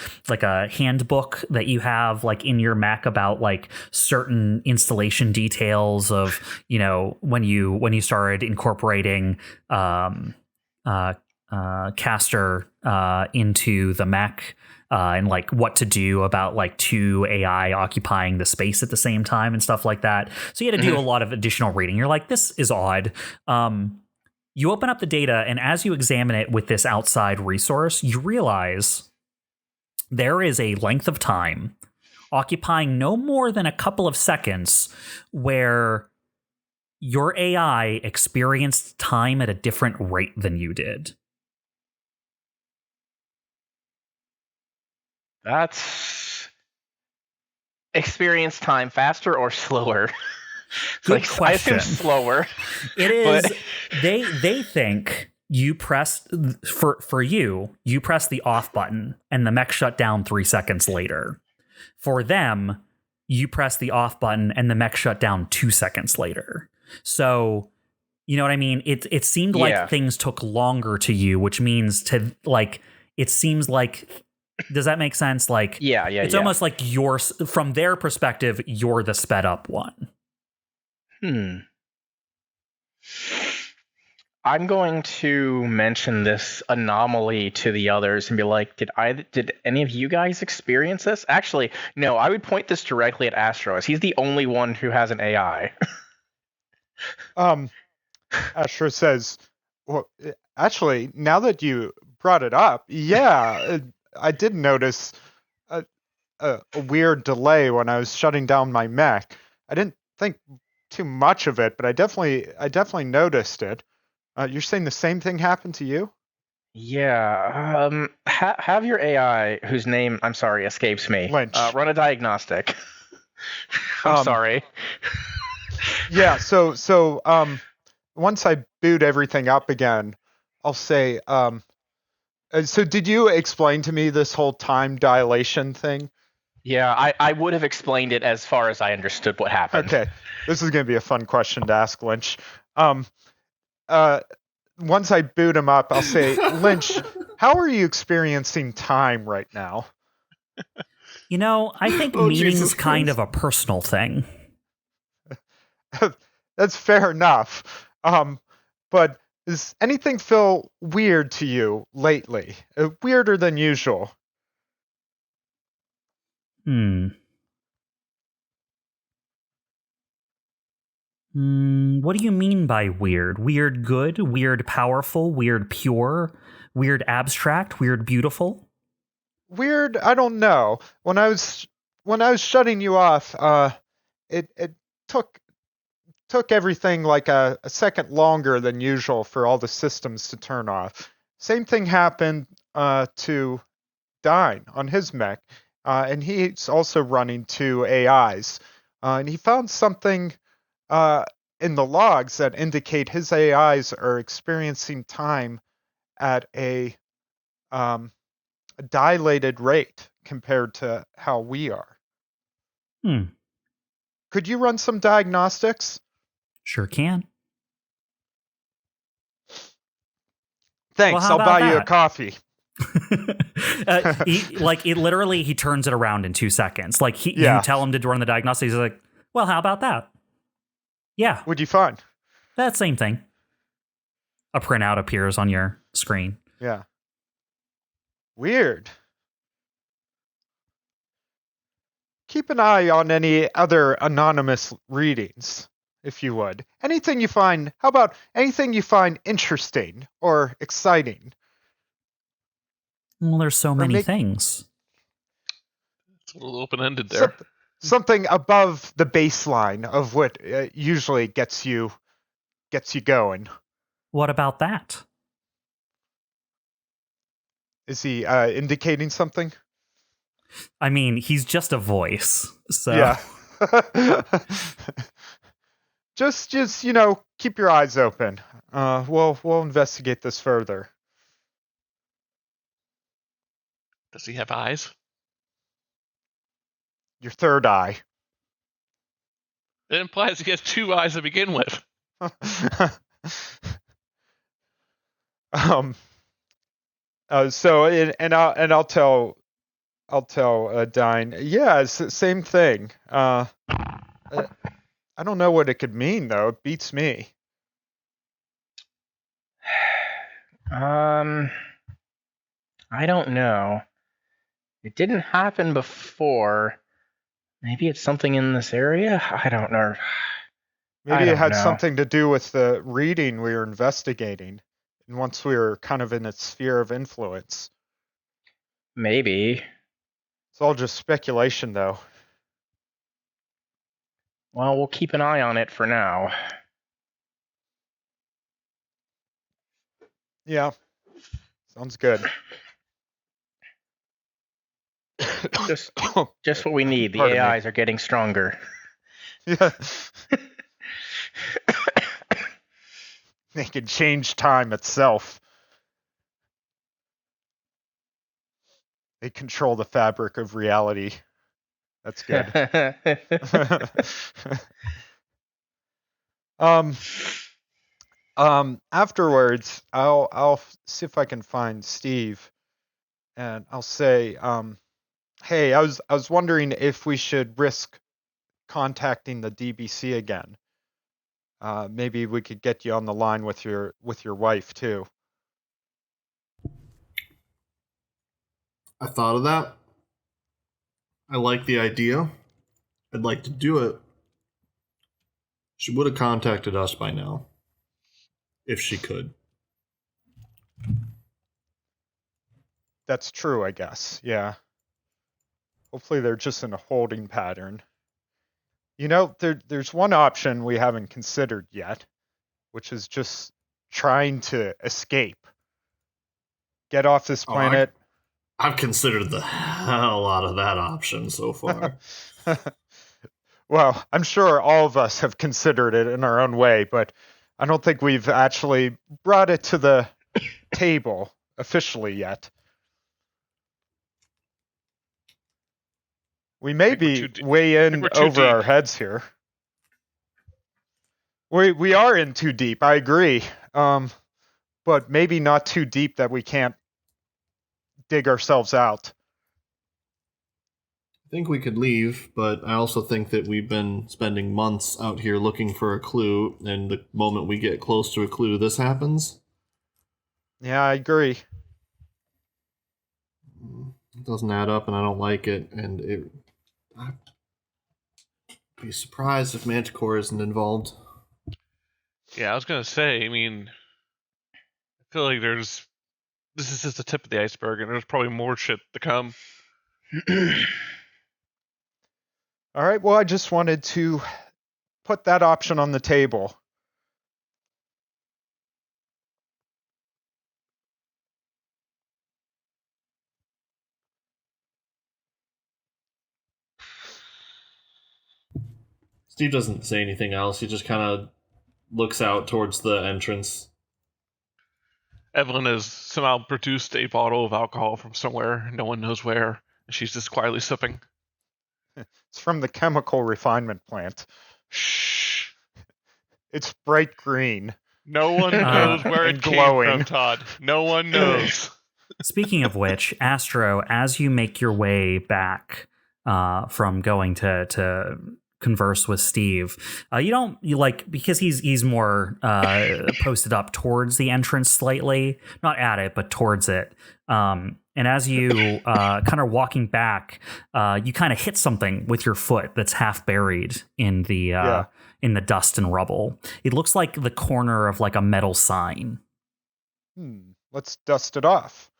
handbook that you have like in your Mac about like certain installation details of, you know, when you started incorporating Caster into the Mac. And like what to do about like 2 AI occupying the space at the same time and stuff like that. So you had to do a lot of additional reading. You're like, this is odd. You open up the data, and as you examine it with this outside resource, you realize there is a length of time occupying no more than a couple of seconds where your AI experienced time at a different rate than you did. That's experience time faster or slower? Good like, question. I assume slower. It is. They think you pressed for you press the off button and the mech shut down 3 seconds later. For them, you press the off button and the mech shut down 2 seconds later. So, you know what I mean? It seemed like things took longer to you, which means to like it seems like. Does that make sense? Like, it's almost like you're, from their perspective, you're the sped up one. I'm going to mention this anomaly to the others and be like, did any of you guys experience this? Actually, no, I would point this directly at Astro, as he's the only one who has an AI. Astro says, well, actually, now that you brought it up, I did notice a weird delay when I was shutting down my mech. I didn't think too much of it, but I definitely noticed it. You're saying the same thing happened to you? Yeah. Have your AI, whose name, I'm sorry, escapes me, Lynch. Run a diagnostic. I'm sorry. Yeah, so once I boot everything up again, I'll say, so did you explain to me this whole time dilation thing? Yeah, I would have explained it as far as I understood what happened. Okay, this is going to be a fun question to ask Lynch. Once I boot him up, I'll say, Lynch, how are you experiencing time right now? You know, I think meeting's kind of a personal thing. That's fair enough. But does anything feel weird to you lately? Weirder than usual? What do you mean by weird? Weird good? Weird powerful? Weird pure? Weird abstract? Weird beautiful? Weird, I don't know. When I was shutting you off, it took everything like a second longer than usual for all the systems to turn off. Same thing happened to Dyne on his mech, and he's also running 2 AIs. And he found something in the logs that indicate his AIs are experiencing time at a dilated rate compared to how we are. Could you run some diagnostics? Sure can. Thanks, Well, I'll buy you a coffee. He turns it around in 2 seconds. Like, you tell him to run the diagnostics, he's like, well, how about that? Yeah. What'd you find? That same thing. A printout appears on your screen. Yeah. Weird. Keep an eye on any other anonymous readings, if you would. Anything you find, how about anything you find interesting or exciting? Well, there's so many things. It's a little open-ended there. Something above the baseline of what usually gets you going. What about that? Is he indicating something? I mean, he's just a voice, so... Yeah. just keep your eyes open. We'll investigate this further. Does he have eyes? Your third eye. It implies he has 2 eyes to begin with. I'll tell Dyne. Yeah, it's the same thing. I don't know what it could mean though. It beats me. I don't know. It didn't happen before. Maybe it's something in this area? I don't know. Maybe it had something to do with the reading we were investigating. And once we were kind of in its sphere of influence. Maybe. It's all just speculation, though. Well, we'll keep an eye on it for now. Yeah. Sounds good. Just what we need. The AIs are getting stronger. Yeah. They can change time itself. They control the fabric of reality. That's good. Afterwards, I'll see if I can find Steve, and I'll say, hey, I was wondering if we should risk contacting the DBC again. Maybe we could get you on the line with your wife too. I thought of that. I like the idea. I'd like to do it. She would have contacted us by now. If she could. That's true, I guess. Yeah. Hopefully they're just in a holding pattern. You know, there's one option we haven't considered yet, which is just trying to escape. Get off this planet. I've considered the hell out of that option so far. Well, I'm sure all of us have considered it in our own way, but I don't think we've actually brought it to the table officially yet. We may be way in over our heads here. We are in too deep, I agree. But maybe not too deep that we can't dig ourselves out. I think we could leave, but I also think that we've been spending months out here looking for a clue, and the moment we get close to a clue, this happens. Yeah, I agree. It doesn't add up, and I don't like it, and I'd be surprised if Manticore isn't involved. Yeah, I was gonna say, I mean, I feel like this is just the tip of the iceberg, and there's probably more shit to come. All right, well, I just wanted to put that option on the table. Steve doesn't say anything else. He just kind of looks out towards the entrance. Evelene has somehow produced a bottle of alcohol from somewhere, no one knows where, and she's just quietly sipping. It's from the chemical refinement plant. Shh. It's bright green. No one knows where it came from, Todd. No one knows. Speaking of which, Astro, as you make your way back from going to converse with Steve, because he's more posted up towards the entrance slightly, not at it, but towards it. And as you kind of walking back, you kind of hit something with your foot that's half buried in the dust and rubble. It looks like the corner of like a metal sign. Let's dust it off.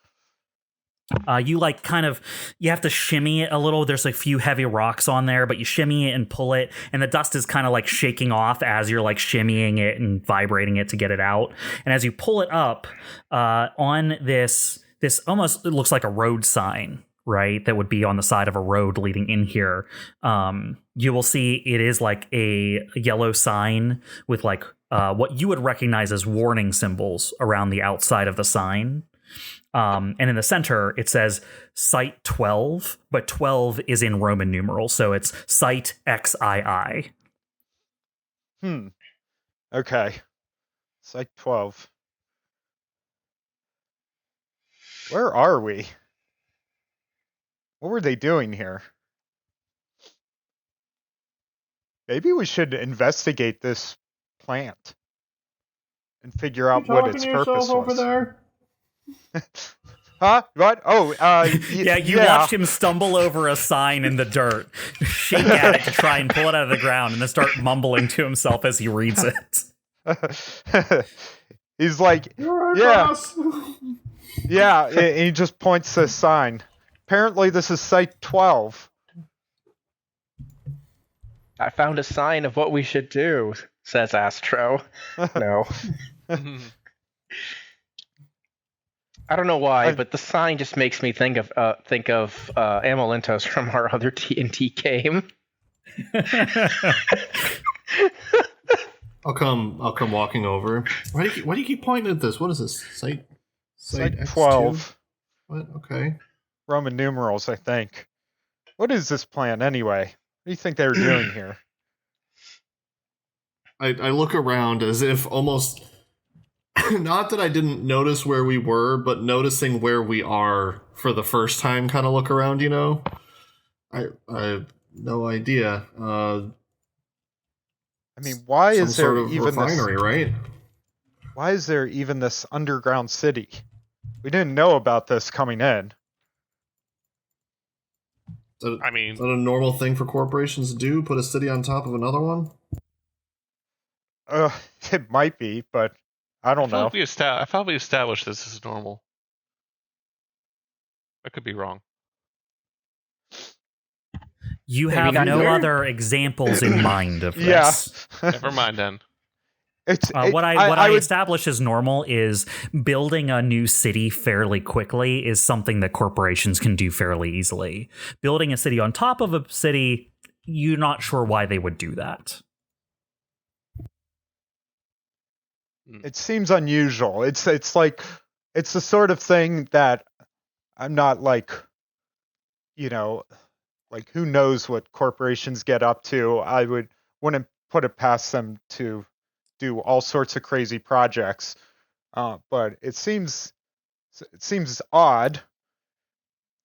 You have to shimmy it a little. There's a few heavy rocks on there, but you shimmy it and pull it, and the dust is kind of like shaking off as you're like shimmying it and vibrating it to get it out. And as you pull it up on this almost, it looks like a road sign, right? That would be on the side of a road leading in here. You will see it is like a yellow sign with like what you would recognize as warning symbols around the outside of the sign. And in the center, it says Site 12, but 12 is in Roman numerals, so it's Site XII. Okay. Site 12. Where are we? What were they doing here? Maybe we should investigate this plant and figure out what its purpose was. Over there? Huh? What? Oh, you watched him stumble over a sign in the dirt, shake at it to try and pull it out of the ground, and then start mumbling to himself as he reads it. He's like, boss. Yeah, and he just points to the sign. Apparently this is Site 12. I found a sign of what we should do, says Astro. No. I don't know why, but the sign just makes me think of Amalintos from our other TNT game. I'll come walking over. Why do you keep pointing at this? What is this? Site X2? 12. What? Okay. Roman numerals, I think. What is this plan anyway? What do you think they were doing here? I look around as if almost not that I didn't notice where we were, but noticing where we are for the first time kind of look around, you know? I have no idea. I mean, why is there even refinery, right? Why is there even this underground city? We didn't know about this coming in. Is that a normal thing for corporations to do? Put a city on top of another one? It might be, but I don't know. I thought we established this is normal. I could be wrong. You have no other examples in mind of this. Yeah. Never mind then. What I establish as normal is building a new city fairly quickly is something that corporations can do fairly easily. Building a city on top of a city, you're not sure why they would do that. It seems unusual. It's like it's the sort of thing that I'm not like, like who knows what corporations get up to. I wouldn't put it past them to do all sorts of crazy projects. But it seems odd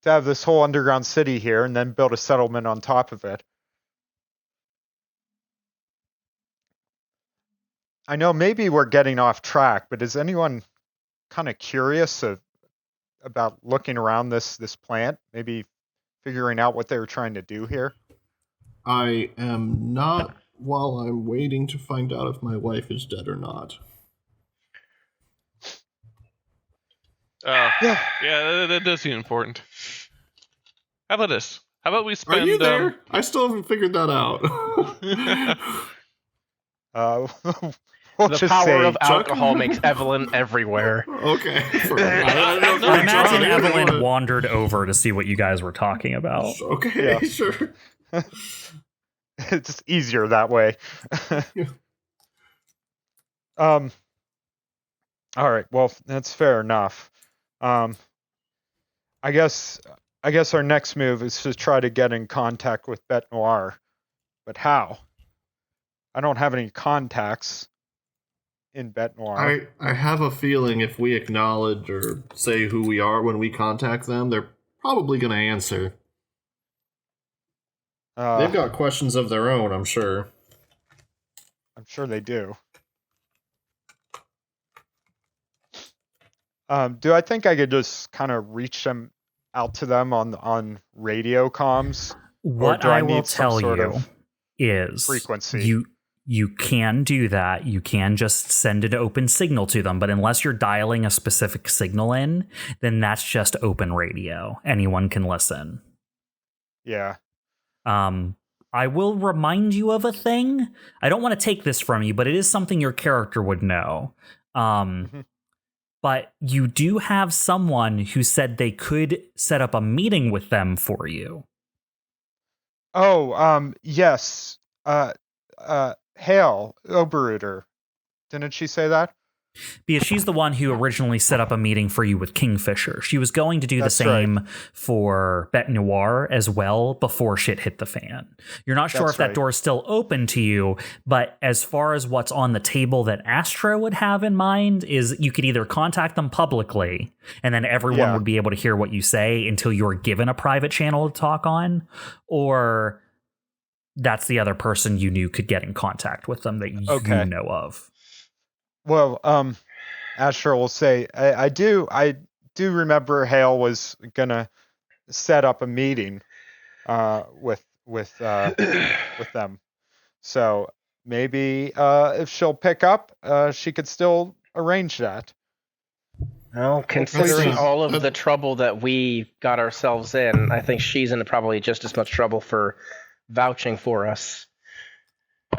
to have this whole underground city here and then build a settlement on top of it. I know maybe we're getting off track, but is anyone kind of curious about looking around this plant, maybe figuring out what they were trying to do here? I am not, while I'm waiting to find out if my wife is dead or not. Yeah, that does seem important. How about this? How about we spend... Are you there? I still haven't figured that out. The power of alcohol makes Evelene everywhere. Okay. I imagine Evelene wandered over to see what you guys were talking about. Okay, yeah. Sure. It's easier that way. All right. Well, that's fair enough. I guess our next move is to try to get in contact with Bête Noire. But how? I don't have any contacts in Bête Noire. I have a feeling if we acknowledge or say who we are when we contact them, they're probably going to answer. They've got questions of their own, I'm sure. I'm sure they do. Do I think I could just kind of reach them out to them on radio comms? What I will tell you is frequency. You can do that. You can just send an open signal to them, but unless you're dialing a specific signal in, then that's just open radio. Anyone can listen. Yeah. I will remind you of a thing. I don't want to take this from you, but it is something your character would know. But you do have someone who said they could set up a meeting with them for you. Oh, yes. Hale Oberruder. Didn't she say that? Because she's the one who originally set up a meeting for you with Kingfisher. She was going to do the same for Bête Noire as well before shit hit the fan. You're not sure if that door is still open to you, but as far as what's on the table that Astro would have in mind is you could either contact them publicly and then everyone would be able to hear what you say until you're given a private channel to talk on, or that's the other person you knew could get in contact with them that you know of. Well, Astro will say, I do remember Hale was gonna set up a meeting with them. So maybe if she'll pick up, she could still arrange that. Well, considering all of the trouble that we got ourselves in, I think she's in probably just as much trouble for vouching for us.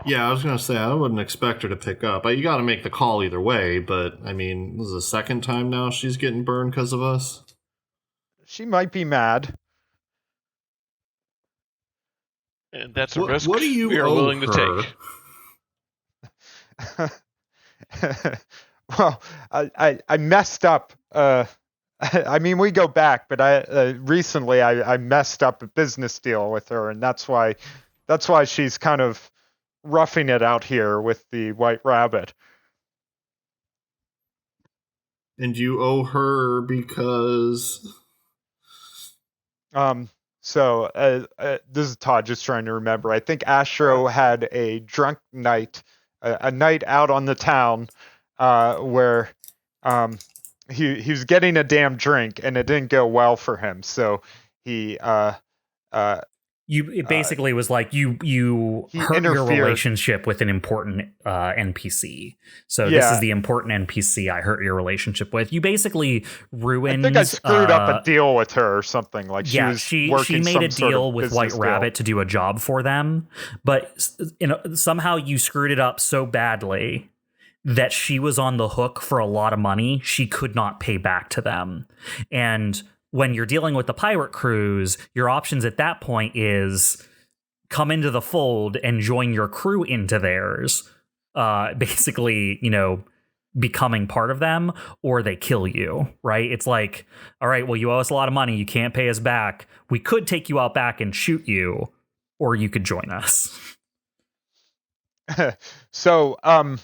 Yeah, I was going to say, I wouldn't expect her to pick up. You got to make the call either way, but, I mean, this is the second time now she's getting burned because of us. She might be mad. And that's a risk we are willing to take. Well, I messed up. I mean, we go back, but recently I messed up a business deal with her, and that's why she's kind of roughing it out here with the White Rabbit. And you owe her because... So this is Todd just trying to remember. I think Astro had a drunk night, a night out on the town, where he was getting a damn drink and it didn't go well for him. So he it basically was like you hurt your relationship with an important NPC. So this is the important NPC I hurt your relationship with. You basically ruined. I think I screwed up a deal with her or something. Like she made a deal with White Rabbit to do a job for them, but somehow you screwed it up so badly that she was on the hook for a lot of money she could not pay back to them. And when you're dealing with the pirate crews, your options at that point is come into the fold and join your crew into theirs, basically, becoming part of them, or they kill you, right? It's like, all right, well, you owe us a lot of money. You can't pay us back. We could take you out back and shoot you, or you could join us. So, I'll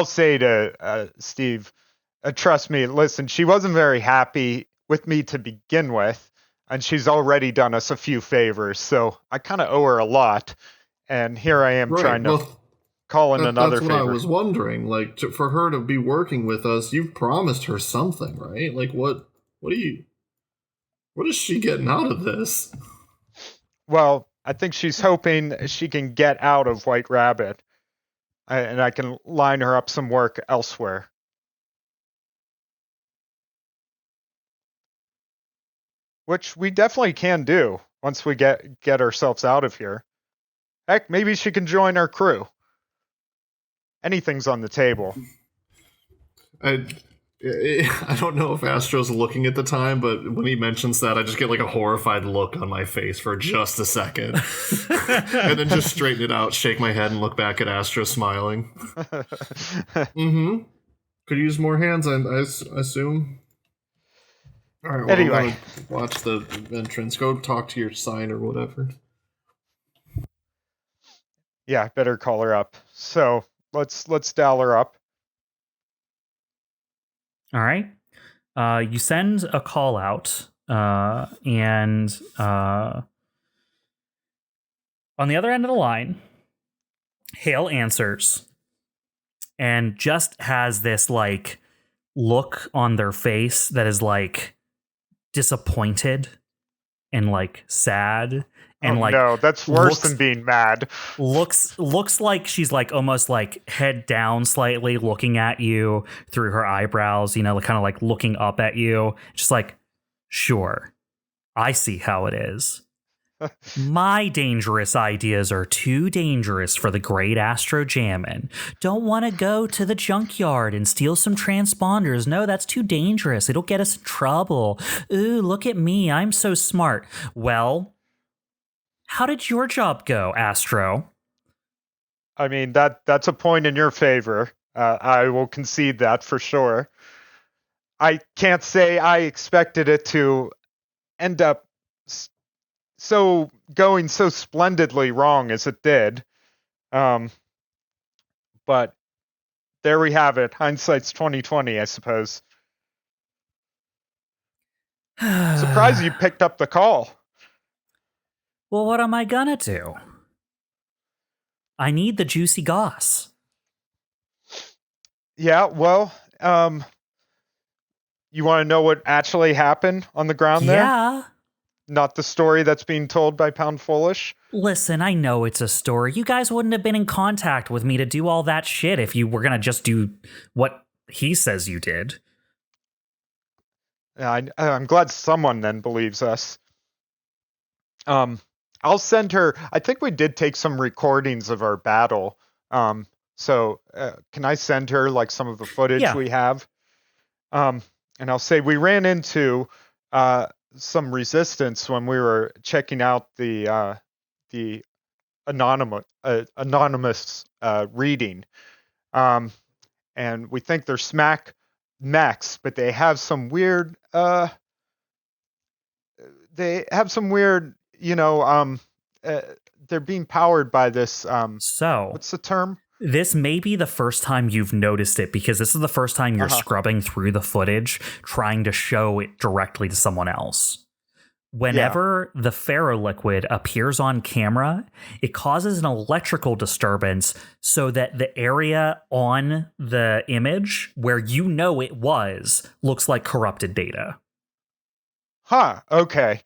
say to Steve, trust me, listen, she wasn't very happy with me to begin with, and she's already done us a few favors, so I kind of owe her a lot, and here I am trying to call in another favor. That's what I was wondering. Like, for her to be working with us, you've promised her something, right? Like, what is she getting out of this? Well, I think she's hoping she can get out of White Rabbit, and I can line her up some work elsewhere. Which we definitely can do once we get ourselves out of here. Heck, maybe she can join our crew. Anything's on the table. I don't know if Astro's looking at the time, but when he mentions that, I just get like a horrified look on my face for just a second. And then just straighten it out, shake my head, and look back at Astro smiling. Mm-hmm. Could use more hands, I assume. All right, well, Anyway. watch the entrance. Go talk to your sign or whatever. Yeah, better call her up. So let's dial her up. All right. You send a call out, and on the other end of the line, Hale answers and just has this like look on their face that is like disappointed and like sad. And no, that's worse than being mad. Looks like she's like almost like head down slightly, looking at you through her eyebrows, kind of like looking up at you. Just like, sure, I see how it is. My dangerous ideas are too dangerous for the great Astro Jamin. Don't want to go to the junkyard and steal some transponders. No, that's too dangerous. It'll get us in trouble. Ooh, look at me. I'm so smart. Well, how did your job go, Astro? I mean, that's a point in your favor. I will concede that for sure. I can't say I expected it to end up going so splendidly wrong as it did. But there we have it. Hindsight's 20/20, I suppose. Surprised you picked up the call. Well, what am I gonna do? I need the juicy goss. Yeah, well, you want to know what actually happened on the ground there? Yeah. Not the story that's being told by Pound Foolish? Listen, I know it's a story. You guys wouldn't have been in contact with me to do all that shit if you were gonna just do what he says you did. Yeah, I'm glad someone then believes us. I'll send her. I think we did take some recordings of our battle. So can I send her like some of the footage we have? And I'll say we ran into some resistance when we were checking out the anonymous reading. And we think they're smack mechs, but they have some weird they're being powered by this So what's the term? This may be the first time you've noticed it, because this is the first time you're scrubbing through the footage, trying to show it directly to someone else. Whenever the ferroliquid appears on camera, it causes an electrical disturbance so that the area on the image where you know it was looks like corrupted data. Okay.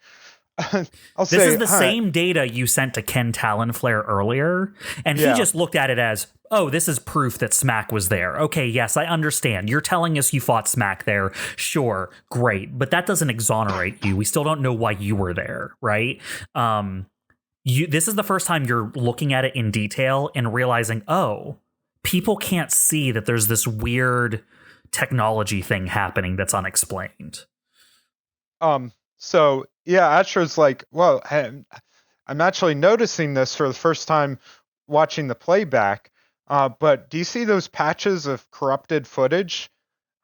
This is the same data you sent to Ken Talonflare earlier, and he just looked at it as, oh, this is proof that Smack was there. Okay, yes, I understand. You're telling us you fought Smack there. Sure, great. But that doesn't exonerate you. We still don't know why you were there, right? This is the first time you're looking at it in detail and realizing, oh, people can't see that there's this weird technology thing happening that's unexplained. So yeah, Astro's like, well, I'm actually noticing this for the first time watching the playback. But do you see those patches of corrupted footage?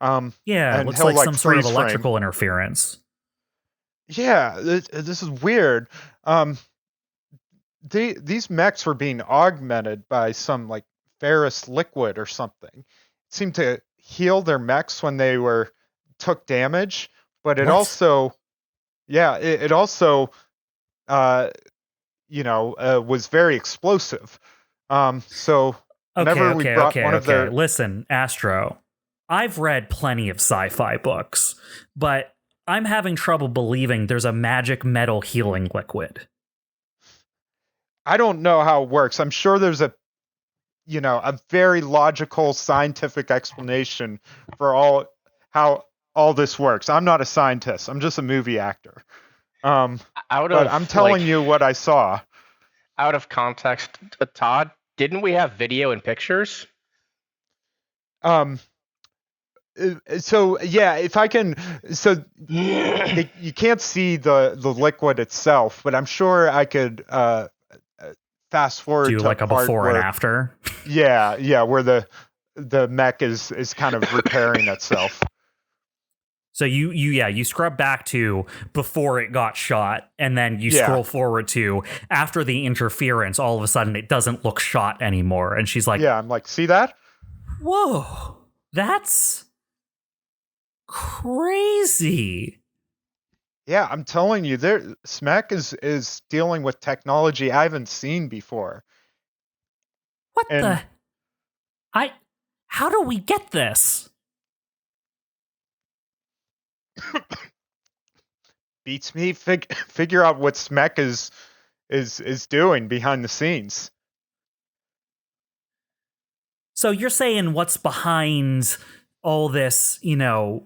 Yeah, it looks like some sort of electrical interference. Yeah, this is weird. These mechs were being augmented by some like ferrous liquid or something. It seemed to heal their mechs when they took damage, but it also was very explosive. So whenever we brought one of their... Listen, Astro, I've read plenty of sci-fi books, but I'm having trouble believing there's a magic metal healing liquid. I don't know how it works. I'm sure there's a very logical scientific explanation for how all this works. I'm not a scientist. I'm just a movie actor. But I'm telling you what I saw. Out of context, Todd, didn't we have video and pictures? So yeah, if I can, so you can't see the liquid itself, but I'm sure I could fast forward Do to like a part before and where, after. yeah, where the mech is kind of repairing itself. So you scrub back to before it got shot, and then you scroll forward to after the interference. All of a sudden, it doesn't look shot anymore, and she's like, "Yeah, I'm like, see that? Whoa, that's crazy." Yeah, I'm telling you, SMEC is dealing with technology I haven't seen before. What the? How do we get this? Beats me. Figure out what SMEC is doing behind the scenes. So you're saying what's behind all this,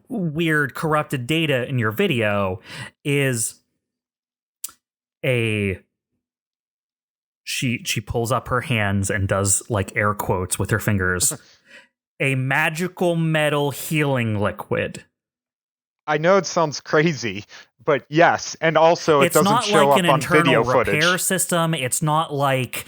weird corrupted data in your video is she pulls up her hands and does like air quotes with her fingers. A magical metal healing liquid. I know it sounds crazy, but yes, and also it doesn't show up on video footage. It's not like an internal repair system. It's not like,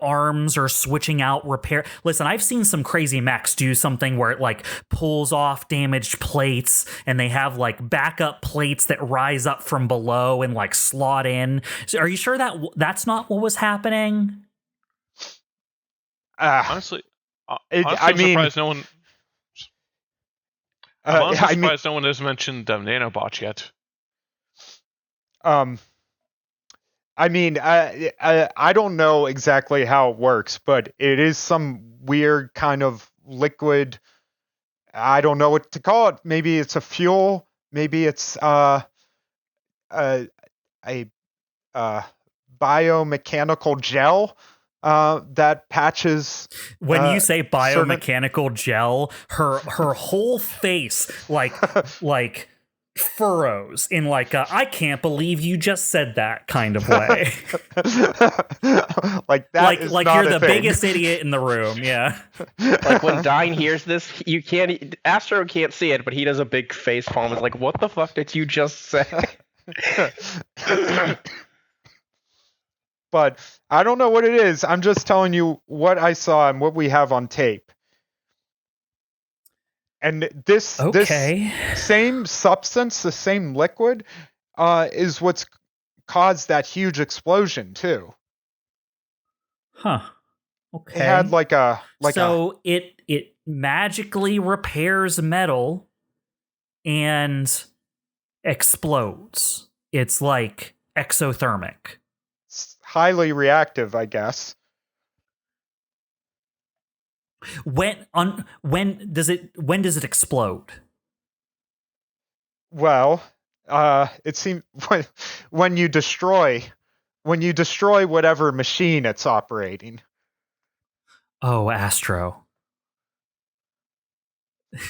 arms are switching out repair. Listen, I've seen some crazy mechs do something where it like pulls off damaged plates, and they have like backup plates that rise up from below and like slot in. So are you sure that that's not what was happening? Honestly, I'm surprised no one. I'm honestly surprised no one has mentioned nanobots yet. I don't know exactly how it works, but it is some weird kind of liquid. I don't know what to call it. Maybe it's a fuel. Maybe it's a biomechanical gel that patches. When you say biomechanical gel, her whole face like furrows in like a, I can't believe you just said that kind of way. Like that is like not you're a the thing. biggest idiot in the room. Yeah. Like when Dyne hears this, Astro can't see it, but he does a big face palm. It's like, what the fuck did you just say? But I don't know what it is. I'm just telling you what I saw and what we have on tape. And this same substance, the same liquid, is what's caused that huge explosion too. Huh. Okay. It had it magically repairs metal and explodes. It's like exothermic. It's highly reactive, I guess. When does it explode? Well, it seems when you destroy whatever machine it's operating. Oh, Astro.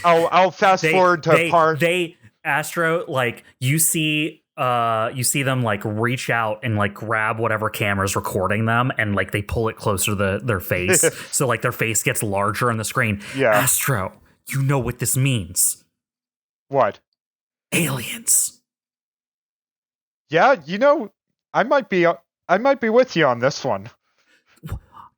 I'll fast forward to part. Astro, like you see them like reach out and like grab whatever camera's recording them, and like they pull it closer to their face, so like their face gets larger on the screen. Yeah. Astro, you know what this means? What? Aliens. Yeah, I might be with you on this one.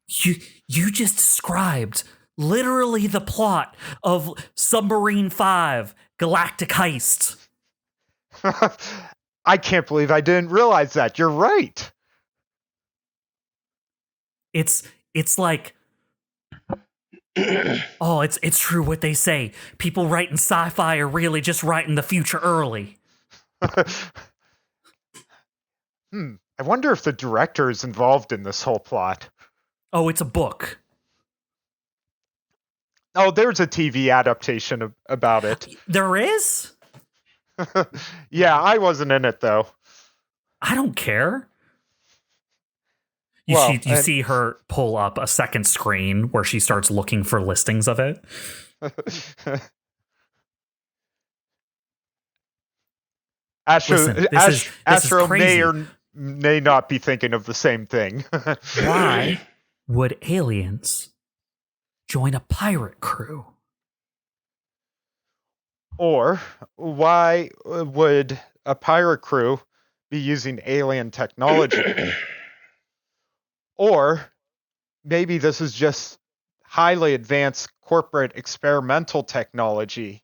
You just described literally the plot of Submarine 5 Galactic Heist. I can't believe I didn't realize that. You're right. It's like oh, it's true what they say. People writing sci-fi are really just writing the future early. I wonder if the director is involved in this whole plot. Oh, it's a book. Oh, there's a TV adaptation about it. There is? Yeah, I wasn't in it, though. I don't care. You see her pull up a second screen where she starts looking for listings of it. Astro may or may not be thinking of the same thing. Why would aliens join a pirate crew? Or why would a pirate crew be using alien technology? Or maybe this is just highly advanced corporate experimental technology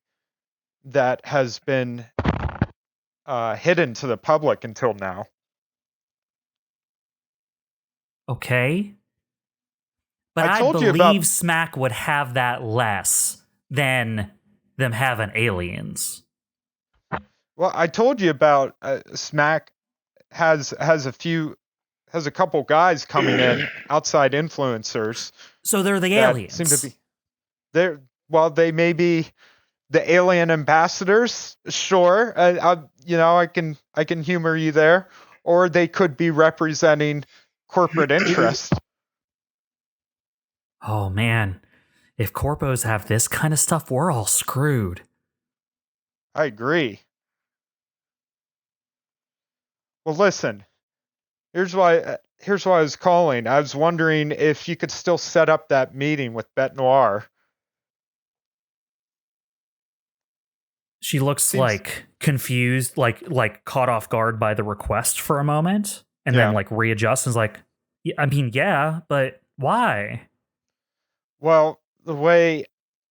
that has been hidden to the public until now. Okay. But I I told you believe about- Smack would have that less than them having aliens. Well, I told you about Smack has a couple guys coming in, outside influencers. So they're the that aliens. seem to be they're well, they may be the alien ambassadors. Sure, I can humor you there. Or they could be representing corporate interests. Oh man, if corpos have this kind of stuff, we're all screwed. I agree. Well, listen. Here's why I was calling. I was wondering if you could still set up that meeting with Bête Noire. She looks Seems- like confused, like caught off guard by the request for a moment, and Yeah. then like readjusts and is like, I mean, yeah, but why? Well, the way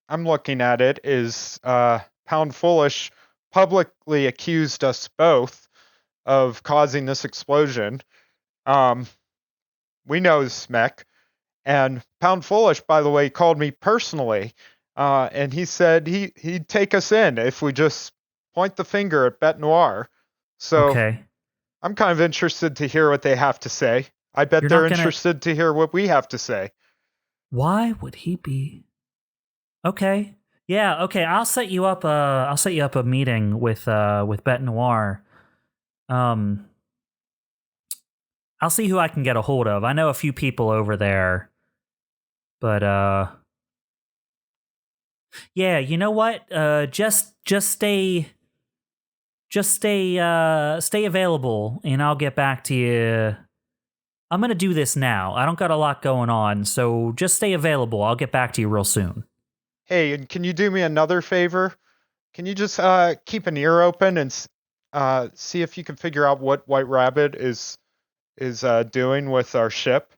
I'm looking at it is Pound Foolish publicly accused us both of causing this explosion. We know Smek, and Pound Foolish, by the way, called me personally, and he said he'd take us in if we just point the finger at Bête Noire. So Okay. I'm kind of interested to hear what they have to say. I bet You're they're not gonna- interested to hear what we have to say. Why would he be? Okay. Yeah, okay. I'll set you up a meeting with Bête Noire. I'll see who I can get a hold of. I know a few people over there. But yeah, you know what? Just stay available and I'll get back to you. I'm going to do this now. I don't got a lot going on, so just stay available. I'll get back to you real soon. Hey, and can you do me another favor? Can you just keep an ear open and see if you can figure out what White Rabbit is doing with our ship?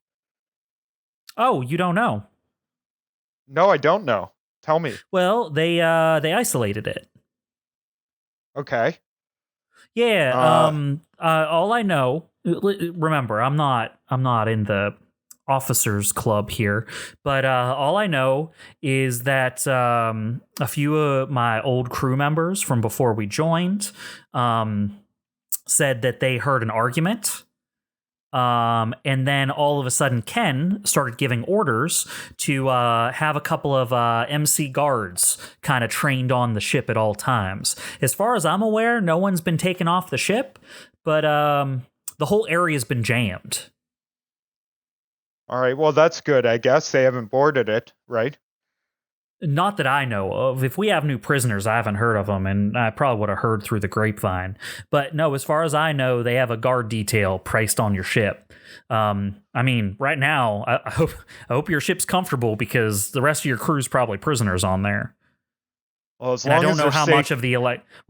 Oh, you don't know? No, I don't know. Tell me. Well, they isolated it. Okay. Yeah. All I know. Remember, I'm not in the officers club here, but all I know is that a few of my old crew members from before we joined said that they heard an argument. And then all of a sudden, Ken started giving orders to have a couple of MC guards kind of trained on the ship at all times. As far as I'm aware, no one's been taken off the ship, but the whole area's been jammed. All right. Well, that's good. I guess they haven't boarded it, right? Not that I know of. If we have new prisoners, I haven't heard of them, and I probably would have heard through the grapevine. But no, as far as I know, they have a guard detail priced on your ship. I mean, right now, I hope your ship's comfortable because the rest of your crew's probably prisoners on there. Well, as And I long don't as know they're how safe- much of the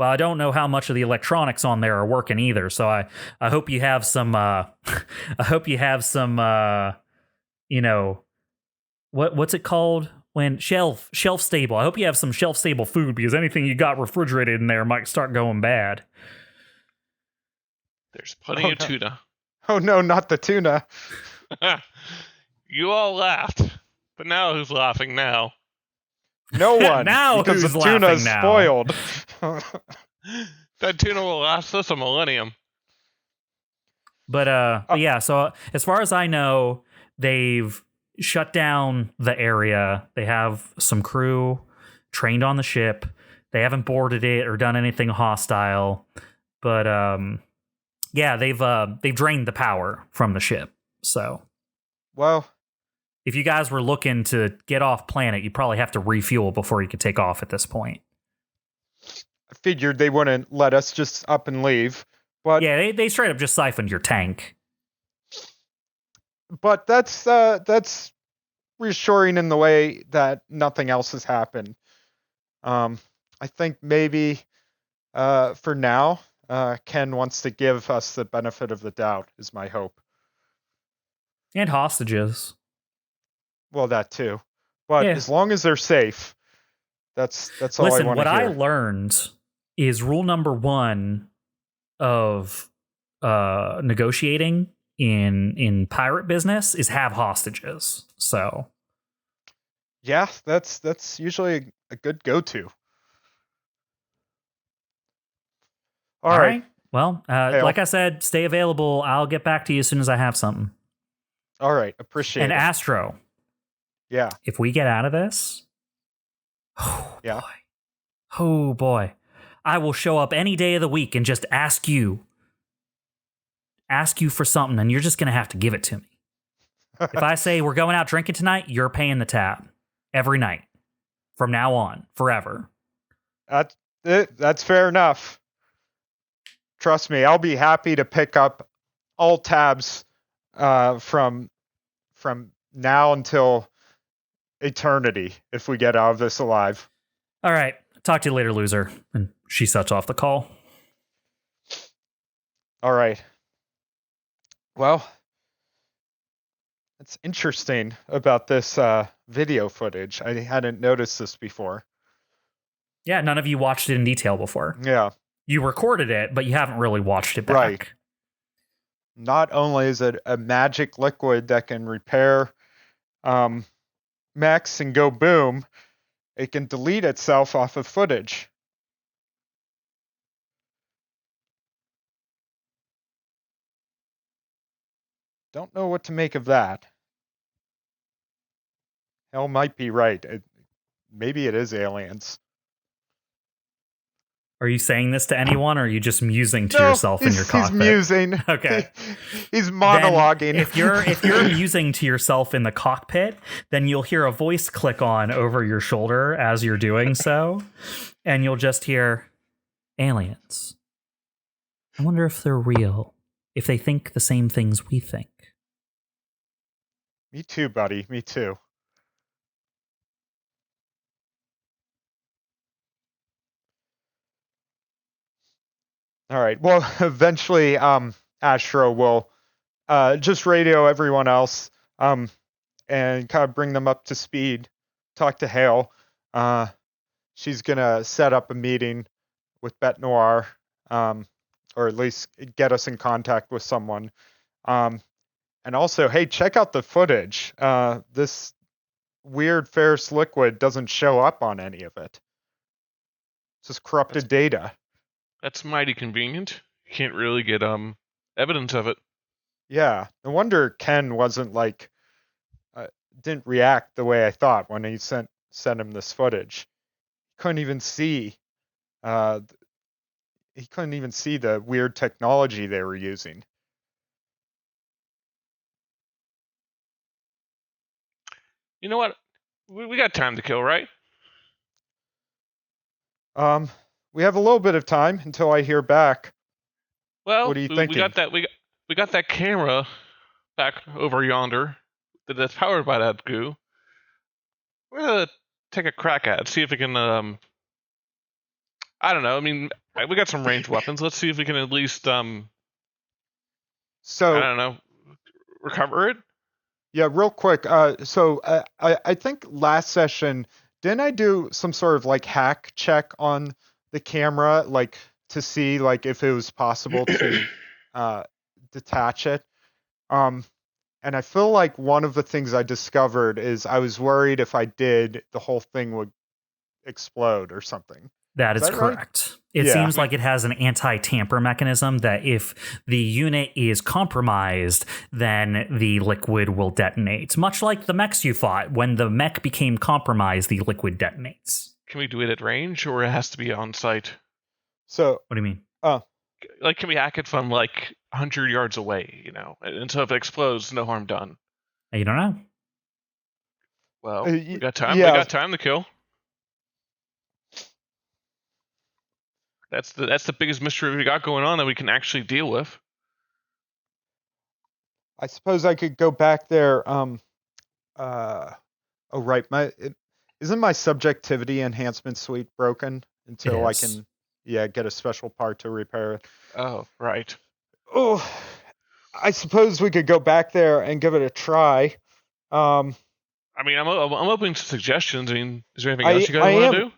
I don't know how much of the electronics on there are working either. So I hope you have some. I hope you have some. What's it called? When shelf stable. I hope you have some shelf stable food because anything you got refrigerated in there might start going bad. There's plenty Oh, of no. tuna. Oh no, not the tuna. You all laughed, but now who's laughing now? No one. Now because who's the tuna's laughing now? spoiled. That tuna will last us a millennium. But yeah, so as far as I know, they've shut down the area. They have some crew trained on the ship. They haven't boarded it or done anything hostile. But yeah, they've drained the power from the ship. So Well, if you guys were looking to get off planet, you'd probably have to refuel before you could take off at this point. I figured they wouldn't let us just up and leave. But Yeah, they straight up just siphoned your tank. but that's reassuring in the way that nothing else has happened. I think maybe for now, Ken wants to give us the benefit of the doubt, is my hope. And hostages. Well, that too. But Yeah. as long as they're safe, that's all I Listen, want what to hear. I learned is rule number 1 of negotiating in pirate business is have hostages. So yeah, that's usually a good go-to. All right. Well, like I said, stay available. I'll get back to you as soon as I have something. All right. Appreciate and it. And Astro. Yeah. If we get out of this, yeah. Boy. Oh boy. I will show up any day of the week and just ask you for something, and you're just going to have to give it to me. If I say we're going out drinking tonight, you're paying the tab every night from now on, forever. That's fair enough. Trust me, I'll be happy to pick up all tabs from now until eternity if we get out of this alive. All right. Talk to you later, loser. And she shuts off the call. All right. Well, it's interesting about this video footage. I hadn't noticed this before. Yeah, none of you watched it in detail before. Yeah. You recorded it, but you haven't really watched it back. Right. Not only is it a magic liquid that can repair mechs and go boom, it can delete itself off of footage. Don't know what to make of that. Hell might be right. Maybe it is aliens. Are you saying this to anyone, or are you just musing to yourself in your cockpit? He's musing. Okay. He's monologuing. Then if you're musing to yourself in the cockpit, then you'll hear a voice click on over your shoulder as you're doing so, and you'll just hear aliens. I wonder if they're real, if they think the same things we think. Me too, buddy. Me too. All right. Well, eventually, Astro will just radio everyone else and kind of bring them up to speed. Talk to Hale. She's gonna set up a meeting with Bet Noir, or at least get us in contact with someone. And also, hey, check out the footage. This weird ferrous liquid doesn't show up on any of it. It's just corrupted data. That's mighty convenient. You can't really get evidence of it. Yeah, no wonder Ken wasn't didn't react the way I thought when he sent him this footage. Couldn't even see. He couldn't even see the weird technology they were using. You know what? We got time to kill, right? We have a little bit of time until I hear back. Well, what are you thinking? We got that camera back over yonder that's powered by that goo. We're gonna take a crack at it, see if we can. I don't know. I mean, we got some ranged weapons. Let's see if we can at least So I don't know, recover it. Yeah, real quick. I think last session didn't I do some sort of hack check on the camera, to see if it was possible to detach it. And I feel like one of the things I discovered is I was worried if I did, the whole thing would explode or something. That is correct. Right? It seems like it has an anti-tamper mechanism that if the unit is compromised, then the liquid will detonate. Much like the mechs you fought. When the mech became compromised, the liquid detonates. Can we do it at range, or it has to be on site? So what do you mean? Can we hack it from 100 yards away? And so if it explodes, no harm done. You don't know. Well, we got time. Yeah. We got time to kill. That's the biggest mystery we got going on that we can actually deal with. I suppose I could go back there. Right. Isn't my subjectivity enhancement suite broken? until I is. can get a special part to repair it. Oh, right. Oh, I suppose we could go back there and give it a try. I mean, I'm open to suggestions. I mean, is there anything I- else you guys I want to am- do?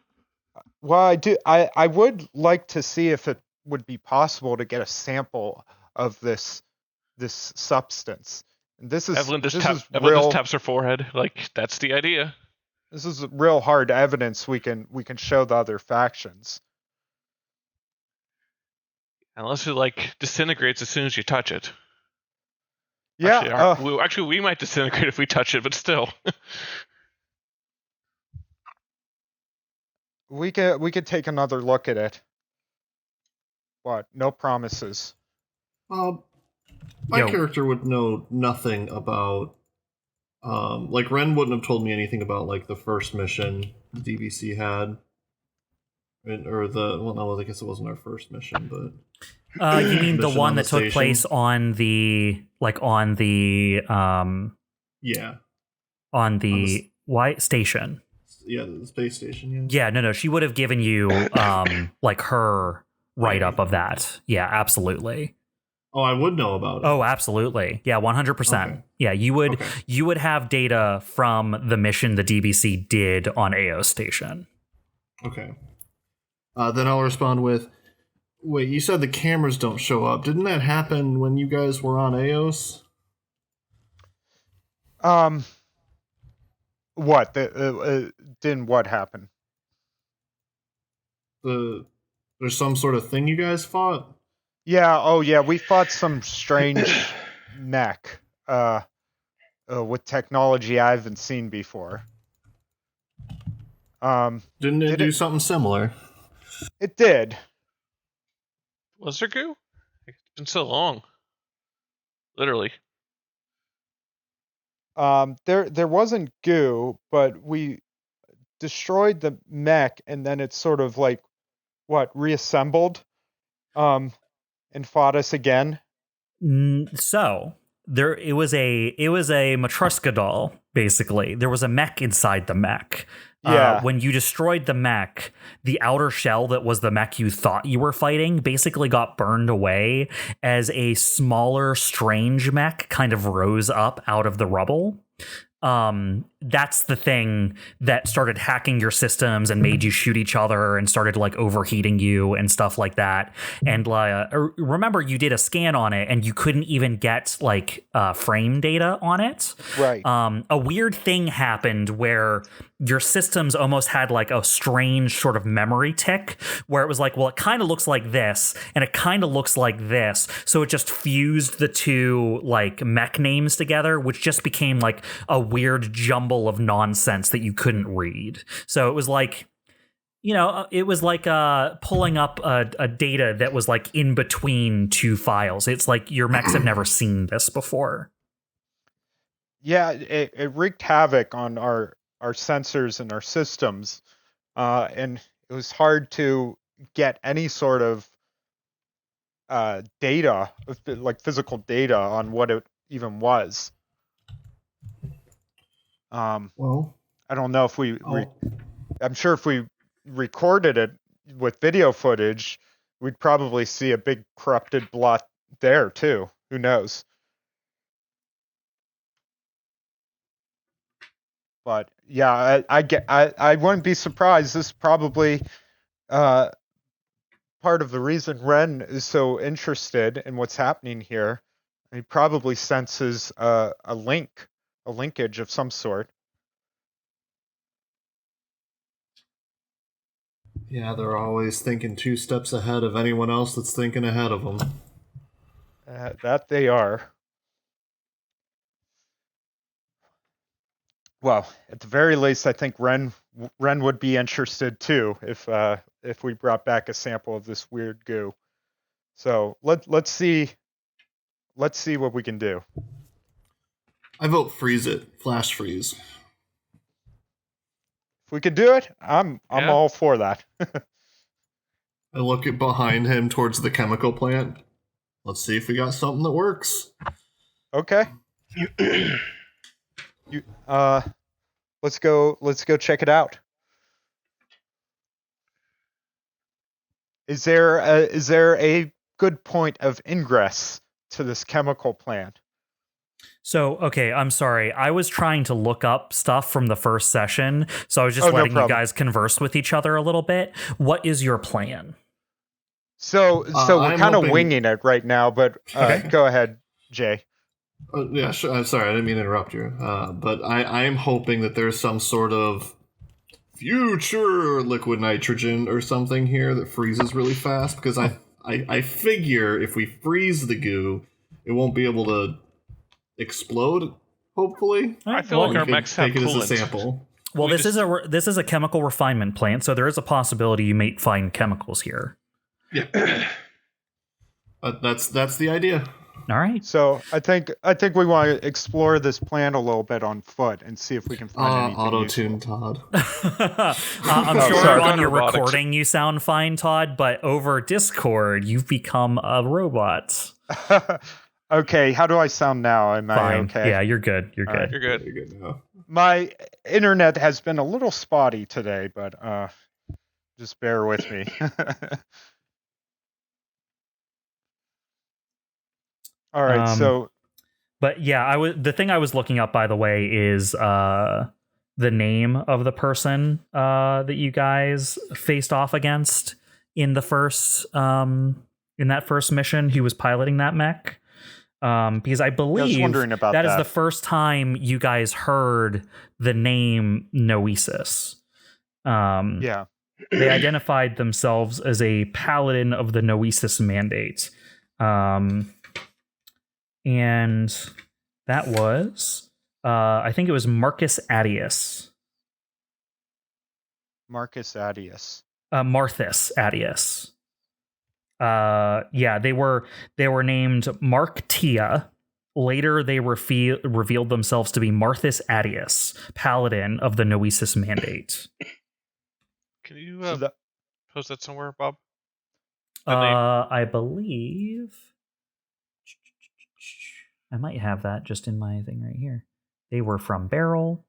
Well, I would like to see if it would be possible to get a sample of this substance. And this is Evelene just real. just taps her forehead. Like, that's the idea. This is real hard evidence we can show the other factions. Unless it like disintegrates as soon as you touch it. Yeah. Actually, we might disintegrate if we touch it, but still. We could take another look at it. What? No promises. My character would know nothing about. Like Ren wouldn't have told me anything about like the first mission the DBC had, I guess it wasn't our first mission, but. You mean the Mission one on that the took station? place on the Yeah. White station? Yeah, the space station. Yeah. Yeah, no, she would have given you like her write up of that. Yeah, absolutely. Oh, I would know about it. Oh, absolutely. Yeah, 100%. Okay. Yeah, you would have data from the mission the DBC did on AO station. Okay. Then I'll respond with, wait, you said the cameras don't show up. Didn't that happen when you guys were on AOS? What? Didn't what happen? There's some sort of thing you guys fought? Yeah, oh yeah, we fought some strange mech with technology I haven't seen before. Didn't it do something similar? It did. Was there goo? It's been so long. Literally. There wasn't goo, but we destroyed the mech and then it sort of like reassembled and fought us again. So it was a Matryoshka doll, basically. There was a mech inside the mech. Yeah. When you destroyed the mech, the outer shell that was the mech you thought you were fighting basically got burned away as a smaller, strange mech kind of rose up out of the rubble. That's the thing that started hacking your systems and made you shoot each other and started like overheating you and stuff like that. And remember, you did a scan on it and you couldn't even get like frame data on it. Right. A weird thing happened where your systems almost had like a strange sort of memory tick where it was like, well, it kind of looks like this and it kind of looks like this. So it just fused the two like mech names together, which just became like a weird jumble of nonsense that you couldn't read. So it was like, it was like pulling up a data that was like in between two files. It's like your mechs have never seen this before. Yeah, it wreaked havoc on our sensors and our systems, and it was hard to get any sort of data, like physical data, on what it even was. Well, I don't know if I'm sure if we recorded it with video footage, we'd probably see a big corrupted blot there too. Who knows? But yeah, I wouldn't be surprised. This is probably part of the reason Ren is so interested in what's happening here. He probably senses a linkage of some sort. Yeah, they're always thinking 2 steps ahead of anyone else that's thinking ahead of them. That they are. Well, at the very least, I think Ren would be interested too if we brought back a sample of this weird goo. So let's see what we can do. I vote freeze it. Flash freeze. If we could do it, I'm all for that. I look at behind him towards the chemical plant. Let's see if we got something that works. Okay. Let's go check it out. Is there a good point of ingress to this chemical plant? So, okay, I'm sorry. I was trying to look up stuff from the first session, so I was just no letting you problem. guys converse with each other a little bit. What is your plan? So we're I'm kind of hoping- winging it right now, but Okay. Go ahead, Jay. Yeah, sure. I'm sorry, I didn't mean to interrupt you. But I am hoping that there's some sort of future liquid nitrogen or something here that freezes really fast, because I figure if we freeze the goo, it won't be able to explode. Hopefully, I feel like we our could mechs have take it as a coolant. sample. Well, We this is a chemical refinement plant, so there is a possibility you may find chemicals here. Yeah, that's the idea. All right. So I think we want to explore this plant a little bit on foot and see if we can find anything Auto useful. tune Todd. I'm Oh, sure sorry. on your Robotics. recording you sound fine, Todd, but over Discord you've become a robot. Okay, how do I sound now? Am I Fine. okay? Yeah, you're good. You're All good. right. You're good. Very good now. My internet has been a little spotty today, but just bear with me. All right, so But yeah, the thing I was looking up, by the way, is the name of the person that you guys faced off against in the first in that first mission. He was piloting that mech. Because I believe wondering about that is that. the first time you guys heard the name Noesis. yeah. They identified themselves as a paladin of the Noesis Mandate. And that was, I think it was Marcus Adius. Marcus Adius. Marthus Adius. Yeah, they were named Mark Tia. Later, they revealed themselves to be Marthus Adius, paladin of the Noesis Mandate. Can you So that- post that somewhere, Bob? That name? I believe I might have that just in my thing right here. They were from Barrel.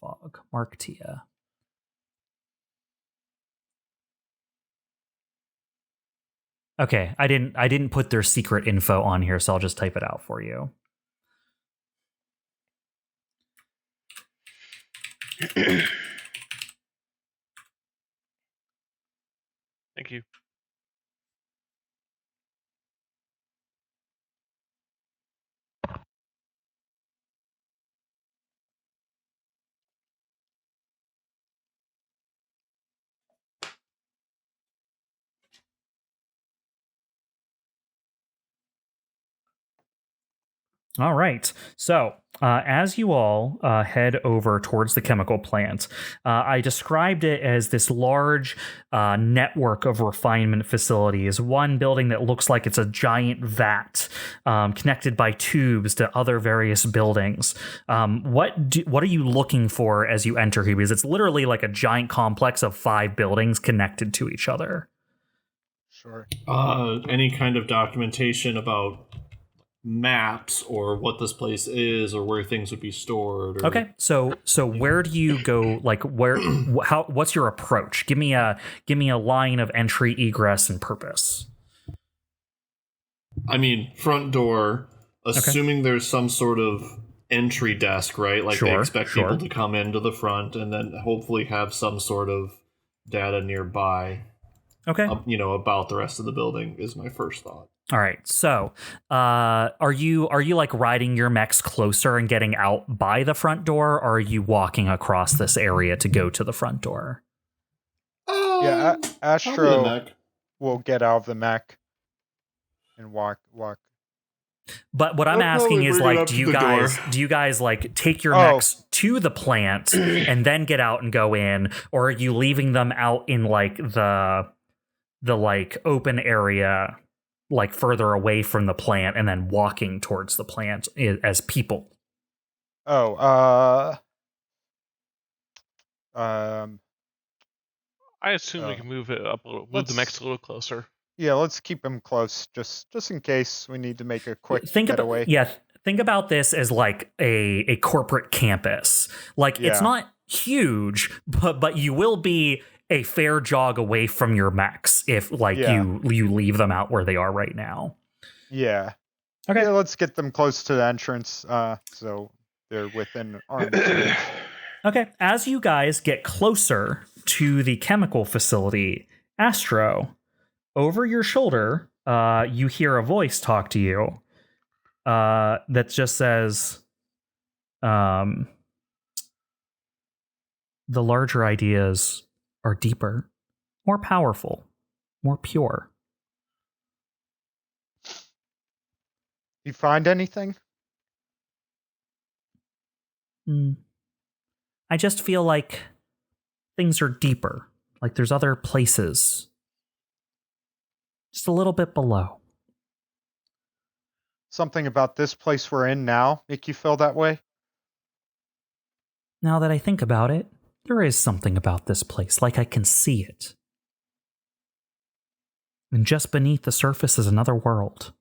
Fog. Mark Tia. Okay, I didn't put their secret info on here, so I'll just type it out for you. Thank you. All right. So, as you all head over towards the chemical plant, I described it as this large network of refinement facilities. One building that looks like it's a giant vat connected by tubes to other various buildings. What are you looking for as you enter here? Because it's literally like a giant complex of 5 buildings connected to each other. Sure. Any kind of documentation about maps or what this place is or where things would be stored. Or... Okay, so where do you go? Like what's your approach? Give me a line of entry, egress, and purpose. I mean, front door. Assuming there's some sort of entry desk, right? Like they expect people to come into the front and then hopefully have some sort of data nearby. Okay. About the rest of the building is my first thought. All right. So, are you like riding your mechs closer and getting out by the front door, or are you walking across this area to go to the front door? Yeah, Astro will get out of the mech and walk. But what I'm asking is, like, do you guys like take your mechs to the plant and then get out and go in, or are you leaving them out in like the like open area, like further away from the plant, and then walking towards the plant as people? I assume we can move it up a little, move the mechs a little closer. Yeah, let's keep them close, just in case we need to make a quick Think getaway. think about this as like a corporate campus. Like it's not huge, but you will be a fair jog away from your mechs if you leave them out where they are right now. Yeah. Okay. Yeah, let's get them close to the entrance, so they're within arm's reach. Okay. As you guys get closer to the chemical facility, Astro, over your shoulder, you hear a voice talk to you that just says, the larger ideas are deeper, more powerful, more pure. You find anything? I just feel like things are deeper, like there's other places just a little bit below. Something about this place we're in now make you feel that way? Now that I think about it, there is something about this place, like I can see it. And just beneath the surface is another world.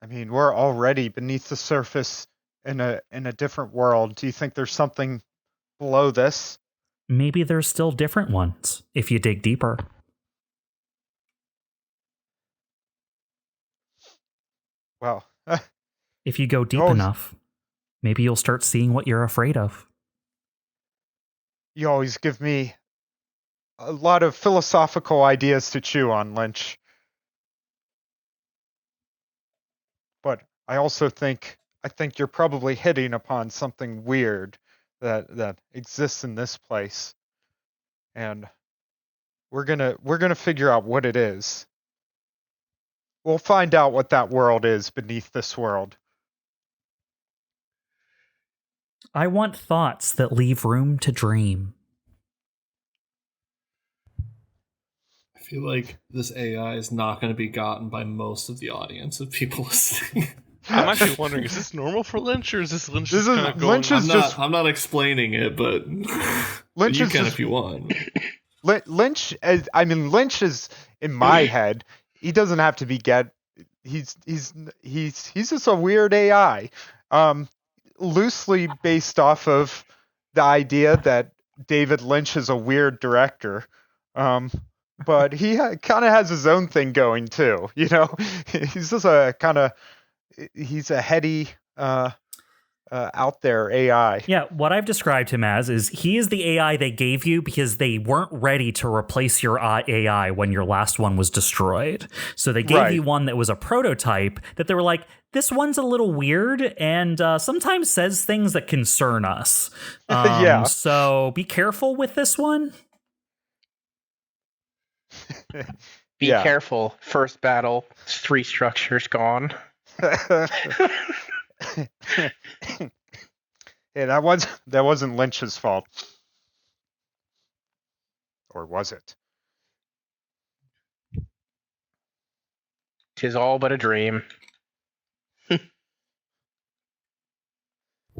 I mean, we're already beneath the surface in a different world. Do you think there's something below this? Maybe there's still different ones, if you dig deeper. Well, if you go deep enough, maybe you'll start seeing what you're afraid of. You always give me a lot of philosophical ideas to chew on, Lynch. But I also think you're probably hitting upon something weird that exists in this place. And we're gonna figure out what it is. We'll find out what that world is beneath this world. I want thoughts that leave room to dream. I feel like this AI is not going to be gotten by most of the audience of people listening. I'm actually wondering, is this normal for Lynch, or is this Lynch just kind of going... Lynch is I'm not explaining it, but Lynch you can if you want. Lynch is in my head. He doesn't have to be he's just a weird AI. Loosely based off of the idea that David Lynch is a weird director. But he kind of has his own thing going too, you know. He's just he's a heady, out there AI. Yeah, what I've described him as is he is the AI they gave you because they weren't ready to replace your AI when your last one was destroyed. So they gave you one that was a prototype that they were like, this one's a little weird and sometimes says things that concern us. Yeah. So be careful with this one. Be careful. First battle, 3 structures gone. Yeah, that wasn't Lynch's fault. Or was it? 'Tis all but a dream.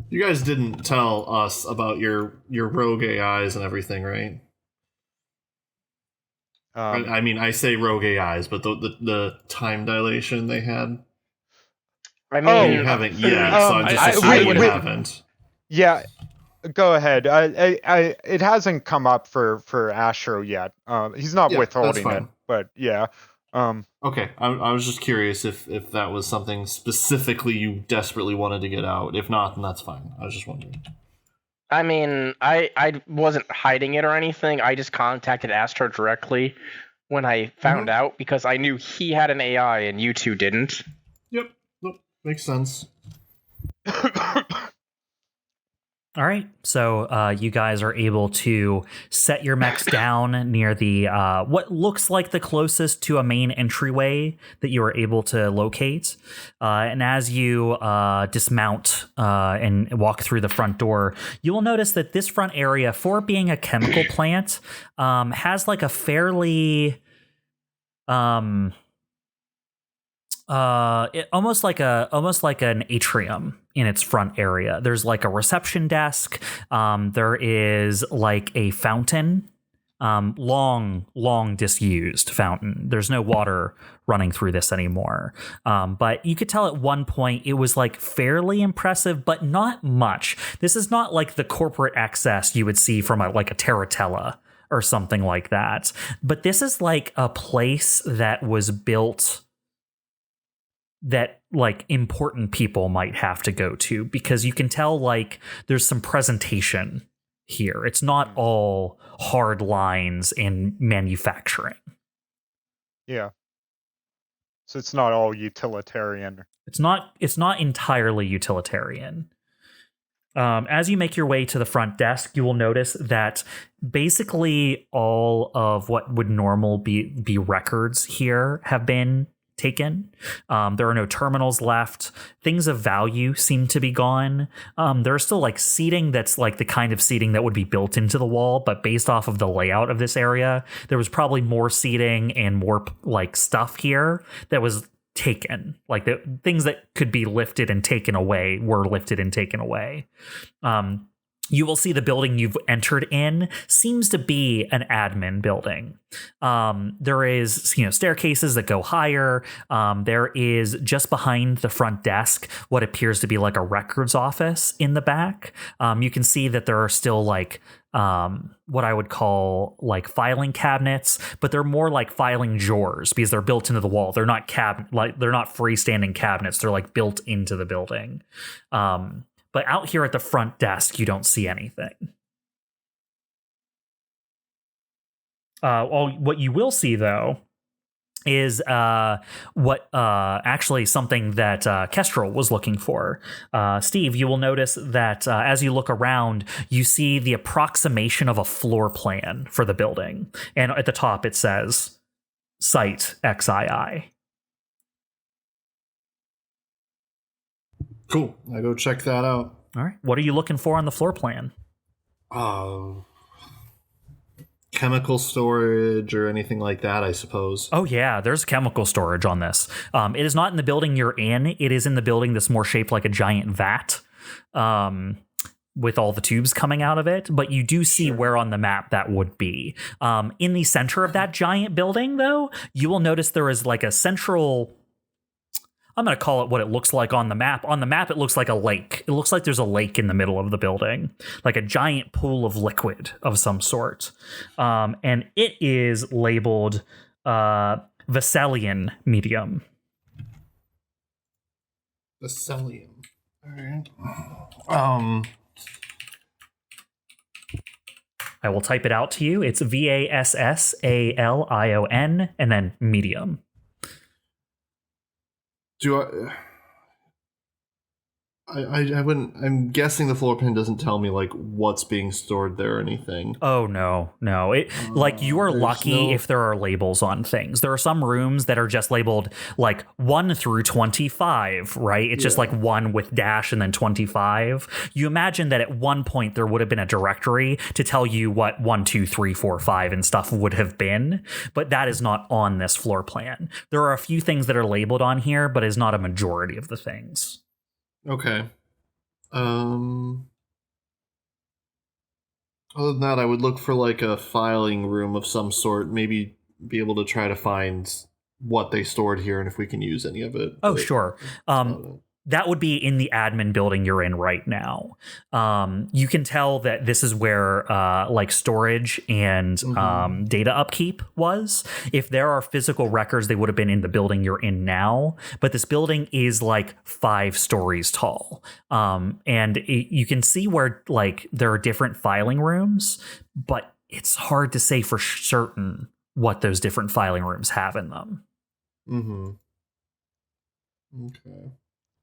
You guys didn't tell us about your rogue AIs and everything, right? I mean, I say rogue AIs, but the time dilation they had. I mean, you haven't yet, so I'm just assuming you haven't. Yeah, go ahead. It hasn't come up for Astro yet. He's not withholding it, but yeah. Okay, I was just curious if that was something specifically you desperately wanted to get out. If not, then that's fine. I was just wondering. I mean, I wasn't hiding it or anything. I just contacted Astro directly when I found out because I knew he had an AI and you two didn't. Yep. Makes sense. All right, so you guys are able to set your mechs down near the what looks like the closest to a main entryway that you are able to locate. And as you dismount and walk through the front door, you will notice that this front area, for being a chemical plant, has like a fairly almost like an atrium in its front area. There's like a reception desk. There is like a fountain long disused fountain. There's no water running through this anymore. But you could tell at one point it was like fairly impressive, but not much. This is not like the corporate access you would see from like a Terratella or something like that. But this is like a place that was built that like important people might have to go to, because you can tell like there's some presentation here. It's not all hard lines and manufacturing. Yeah. So it's not all utilitarian. It's not entirely utilitarian. As you make your way to the front desk, you will notice that basically all of what would normally be records here have been taken. There are no terminals left. Things of value seem to be gone. There are still like seating that's like the kind of seating that would be built into the wall, but based off of the layout of this area, there was probably more seating and more like stuff here that was taken. Like the things that could be lifted and taken away were lifted and taken away. You will see the building you've entered in seems to be an admin building. There is, staircases that go higher. There is just behind the front desk what appears to be like a records office in the back. You can see that there are still like what I would call like filing cabinets, but they're more like filing drawers because they're built into the wall. They're not they're not freestanding cabinets. They're like built into the building. But out here at the front desk, you don't see anything. What you will see, though, is actually something that KESTRAL was looking for. Steve, you will notice that as you look around, you see the approximation of a floor plan for the building. And at the top, it says Site XII. Cool. I go check that out. All right. What are you looking for on the floor plan? Chemical storage or anything like that, I suppose. Oh, yeah. There's chemical storage on this. It is not in the building you're in. It is in the building that's more shaped like a giant vat with all the tubes coming out of it. But you do see where on the map that would be. In the center of that giant building, though, you will notice there is like a central... I'm going to call it what it looks like on the map. On the map, it looks like a lake. It looks like there's a lake in the middle of the building, like a giant pool of liquid of some sort. And it is labeled Vesalian medium. Vesalian. All right. I will type it out to you. It's VASSALION and then medium. I wouldn't. I'm guessing the floor plan doesn't tell me like what's being stored there or anything. Oh no. It like you are lucky if there are labels on things. There are some rooms that are just labeled like 1 through 25, right? It's just like 1 with dash and then 25. You imagine that at one point there would have been a directory to tell you what 1, 2, 3, 4, 5 and stuff would have been, but that is not on this floor plan. There are a few things that are labeled on here, but is not a majority of the things. Okay. Other than that, I would look for like a filing room of some sort. Maybe be able to try to find what they stored here and if we can use any of it. Oh, sure. That would be in the admin building you're in right now. You can tell that this is where like storage and data upkeep was. If there are physical records, they would have been in the building you're in now. But this building is like 5 stories tall. And you can see where like there are different filing rooms, but it's hard to say for certain what those different filing rooms have in them. Okay.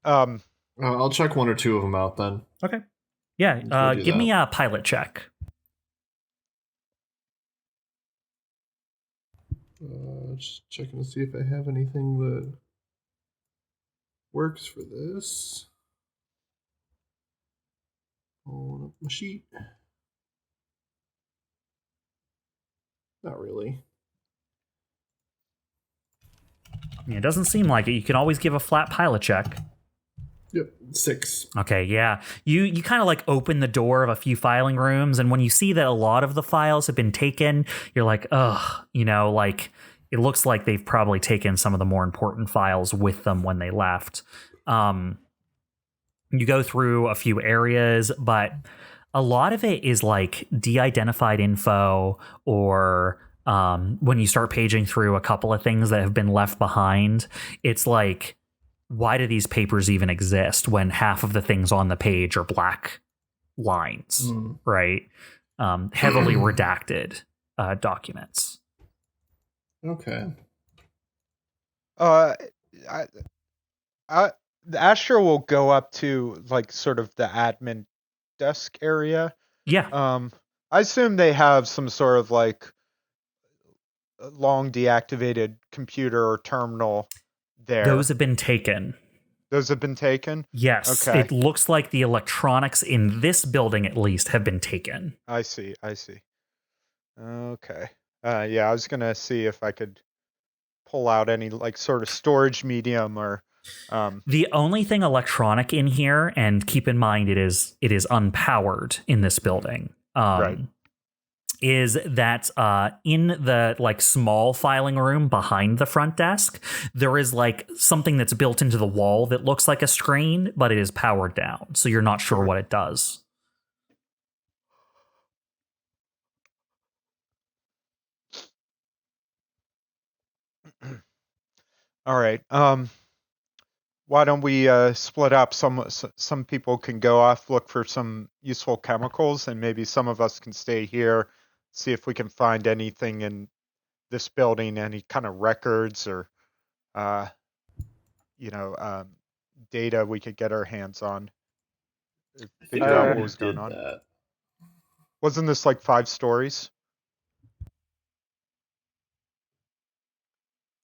I'll check 1 or 2 of them out then. Okay. Yeah. Give me a pilot check. Just checking to see if I have anything that works for this. Pulling up my sheet. Not really. It doesn't seem like it. You can always give a flat pilot check. Yep, 6. Okay, yeah. You kind of like open the door of a few filing rooms, and when you see that a lot of the files have been taken, you're like, ugh, like it looks like they've probably taken some of the more important files with them when they left. You go through a few areas, but a lot of it is like de-identified info, or when you start paging through a couple of things that have been left behind, it's like, why do these papers even exist when half of the things on the page are black lines, right? Heavily redacted documents. Okay. The Astro will go up to like sort of the admin desk area. Yeah. I assume they have some sort of like long deactivated computer or terminal there. Those have been taken. Those have been taken? Yes. Okay. It looks like the electronics in this building, at least, have been taken. I see. Okay. Yeah, I was going to see if I could pull out any like sort of storage medium or... The only thing electronic in here, and keep in mind it is unpowered in this building, right, is that in the like small filing room behind the front desk, there is like something that's built into the wall that looks like a screen, but it is powered down, so you're not sure what it does. All right. Why don't we split up? Some people can go off, look for some useful chemicals, and maybe some of us can stay here, see if we can find anything in this building, any kind of records or, data we could get our hands on. Figure out what was going on. Wasn't this like 5 stories?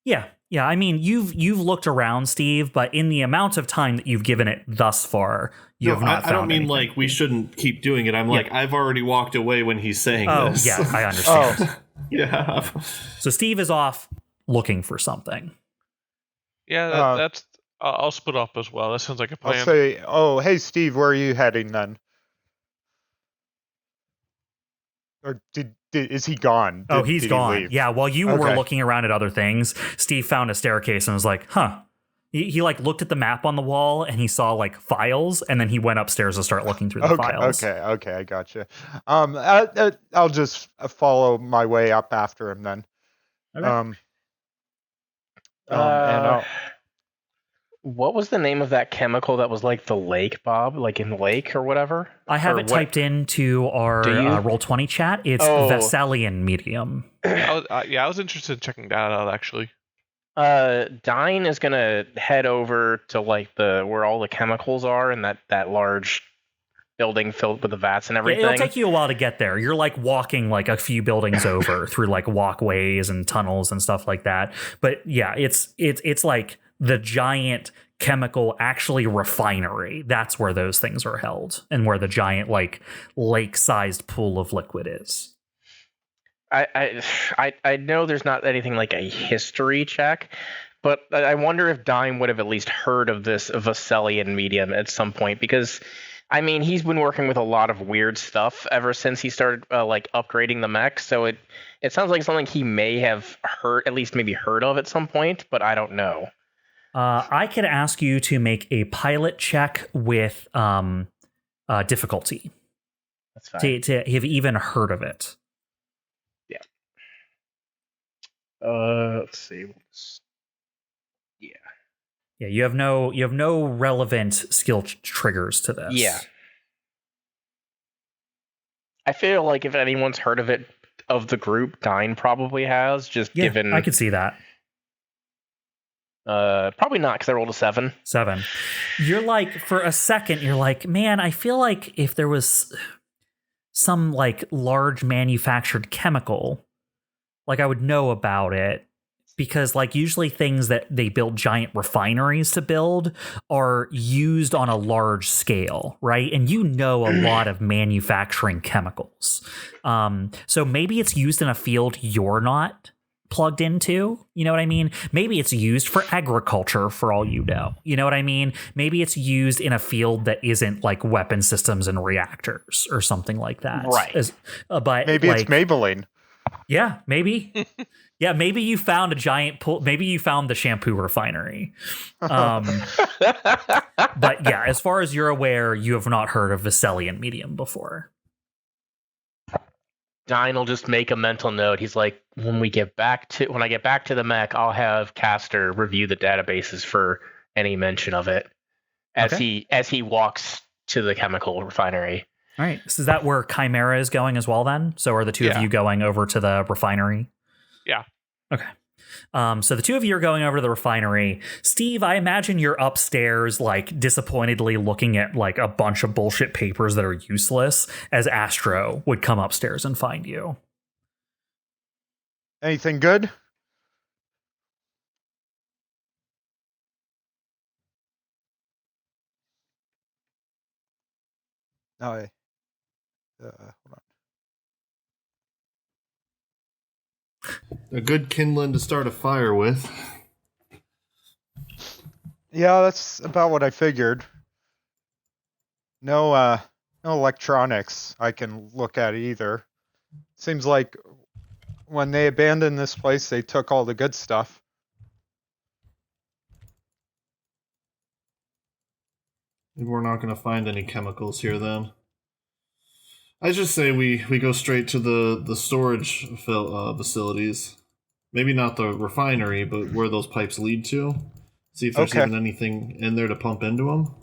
Yeah. I mean, you've looked around, Steve, but in the amount of time that you've given it thus far, you have not found I don't mean anything. like we shouldn't keep doing it. I'm like, I've already walked away when he's saying this. Yeah, I understand. Yeah. So Steve is off looking for something. Yeah, that's. I'll split up as well. That sounds like a plan. I'll say, hey, Steve, where are you heading then? Or is he gone? He's gone. Yeah, while you were looking around at other things, Steve found a staircase and was like, huh. He like looked at the map on the wall and he saw like files, and then he went upstairs to start looking through the files. Okay, I gotcha. I'll just follow my way up after him then. Okay. And what was the name of that chemical that was like the lake, Bob? Like in the lake or whatever? I have it typed into our Roll20 chat. It's Vesalian medium. I was interested in checking that out, actually. Dyne is going to head over to like where all the chemicals are in that large building filled with the vats and everything. It'll take you a while to get there. You're like walking like a few buildings over through like walkways and tunnels and stuff like that. But yeah, it's like the giant chemical actually refinery. That's where those things are held, and where the giant like lake-sized pool of liquid is. I know there's not anything like a history check, but I wonder if Dyne would have at least heard of this Vesalian medium at some point, because I mean, he's been working with a lot of weird stuff ever since he started like upgrading the mech. So it sounds like something he may have heard, at least maybe heard of at some point, but I don't know. I could ask you to make a pilot check with difficulty. That's fine. To have even heard of it. Yeah. Let's see. Yeah, you have no relevant skill triggers to this. Yeah. I feel like if anyone's heard of it, of the group, Dyne probably has, given... I could see that. Probably not, because I rolled a 7. 7. You're like, for a second, you're like, man, I feel like if there was some like large manufactured chemical, like I would know about it, because like usually things that they build giant refineries to build are used on a large scale, right? And you know a lot of manufacturing chemicals. So maybe it's used in a field you're not plugged into. You know what I mean? Maybe it's used for agriculture for all you know. You know what I mean? Maybe it's used in a field that isn't like weapon systems and reactors or something like that. Right. But Maybe it's Maybelline. Yeah, maybe. Yeah, maybe you found a giant pool. Maybe you found the shampoo refinery. But yeah, as far as you're aware, you have not heard of Veselian medium before. Dyne will just make a mental note. He's like, when I get back to the mech, I'll have Caster review the databases for any mention of it as he walks to the chemical refinery. All right. So is that where CHIMERA is going as well then? So are the two of you going over to the refinery? Yeah. Okay. So the two of you are going over to the refinery. Steve, I imagine you're upstairs, like disappointedly looking at like a bunch of bullshit papers that are useless as Astro would come upstairs and find you. Anything good? Oh, hold on. A good kindling to start a fire with. Yeah, that's about what I figured. No electronics I can look at either. Seems like when they abandoned this place, they took all the good stuff. Maybe we're not going to find any chemicals here then. I just say we go straight to the storage facilities. Maybe not the refinery, but where those pipes lead to. See if there's even anything in there to pump into them.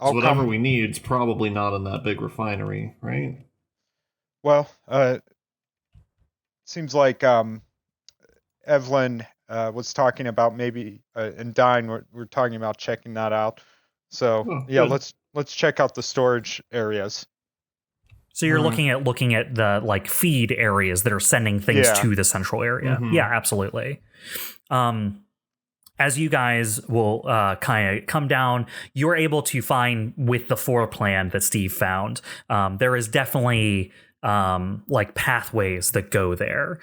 So whatever we need is probably not in that big refinery, right? Well, seems like Evelene was talking about maybe, and Dyne, we're talking about checking that out. So good. Let's check out the storage areas. So you're looking at the like feed areas that are sending things to the central area. Mm-hmm. Yeah, absolutely. As you guys will kind of come down, you're able to find with the floor plan that Steve found, there is definitely like pathways that go there.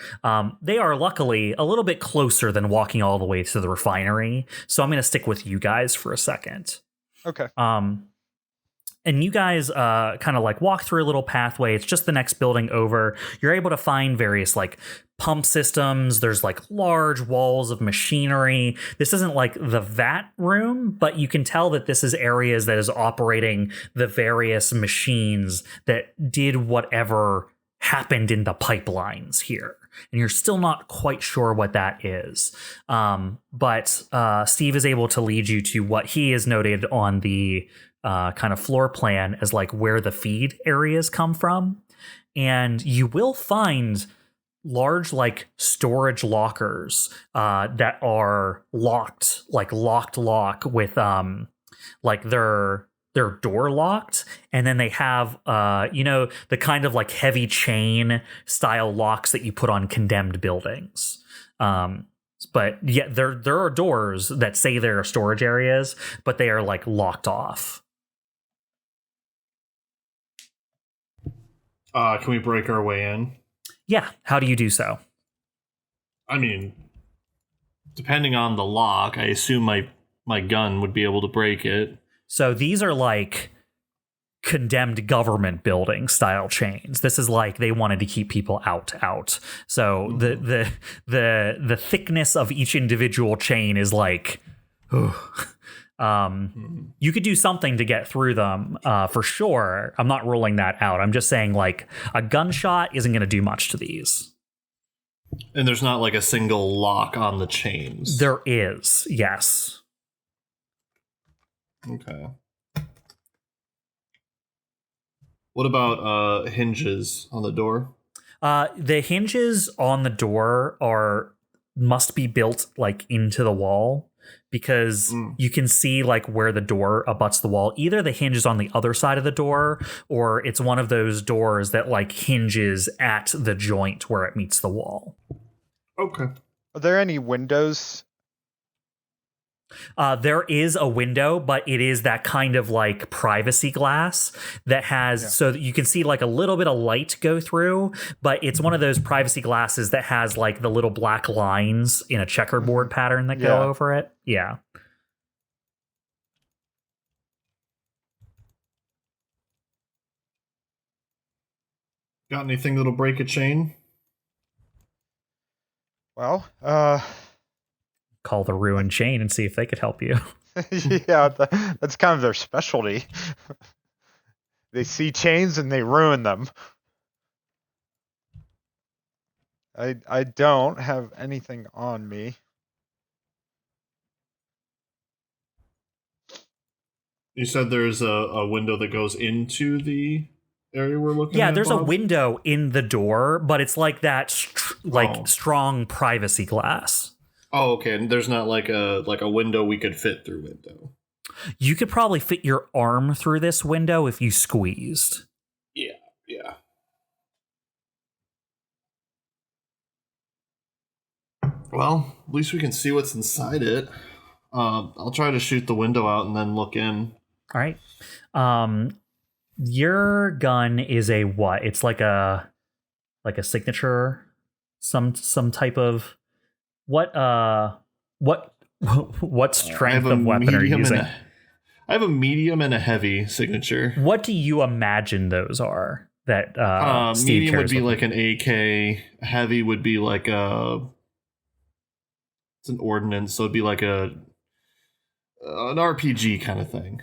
They are luckily a little bit closer than walking all the way to the refinery. So I'm going to stick with you guys for a second. Okay. And you guys kind of like walk through a little pathway. It's just the next building over. You're able to find various like pump systems. There's like large walls of machinery. This isn't like the vat room, but you can tell that this is areas that is operating the various machines that did whatever happened in the pipelines here. And you're still not quite sure what that is. But Steve is able to lead you to what he has noted on the kind of floor plan as like where the feed areas come from. And you will find large like storage lockers that are locked with like their door locked, and then they have the kind of like heavy chain style locks that you put on condemned buildings. But yeah, there are doors that say there are storage areas, but they are like locked off. Can we break our way in? Yeah. How do you do so? I mean, depending on the lock, I assume my gun would be able to break it. So these are like condemned government building style chains. This is like they wanted to keep people out. So the thickness of each individual chain is like you could do something to get through them for sure. I'm not ruling that out. I'm just saying like a gunshot isn't going to do much to these. And there's not like a single lock on the chains. There is, yes. Okay. What about hinges on the door? The hinges on the door must be built like into the wall, because you can see like where the door abuts the wall. Either the hinge is on the other side of the door, or it's one of those doors that like hinges at the joint where it meets the wall. Okay. Are there any windows? There is a window, but it is that kind of like privacy glass that has so that you can see like a little bit of light go through, but it's one of those privacy glasses that has like the little black lines in a checkerboard pattern that go over it. Yeah. Got anything that'll break a chain? Well, Call the ruined chain and see if they could help you. yeah, that's kind of their specialty. They see chains and they ruin them. I don't have anything on me. You said there's a window that goes into the area we're looking at? Yeah, there's a Bob? window in the door, but it's like that strong privacy glass. Oh, okay. And there's not like a window we could fit through window. You could probably fit your arm through this window if you squeezed. Yeah. Well, at least we can see what's inside it. I'll try to shoot the window out and then look in. All right. Your gun is a what? It's like a signature, some type of what strength of weapon are you using? I have a medium and a heavy signature. What do you imagine those are? That Steve medium would be with? like an AK. Heavy would be like it's an ordnance, so it'd be like an RPG kind of thing.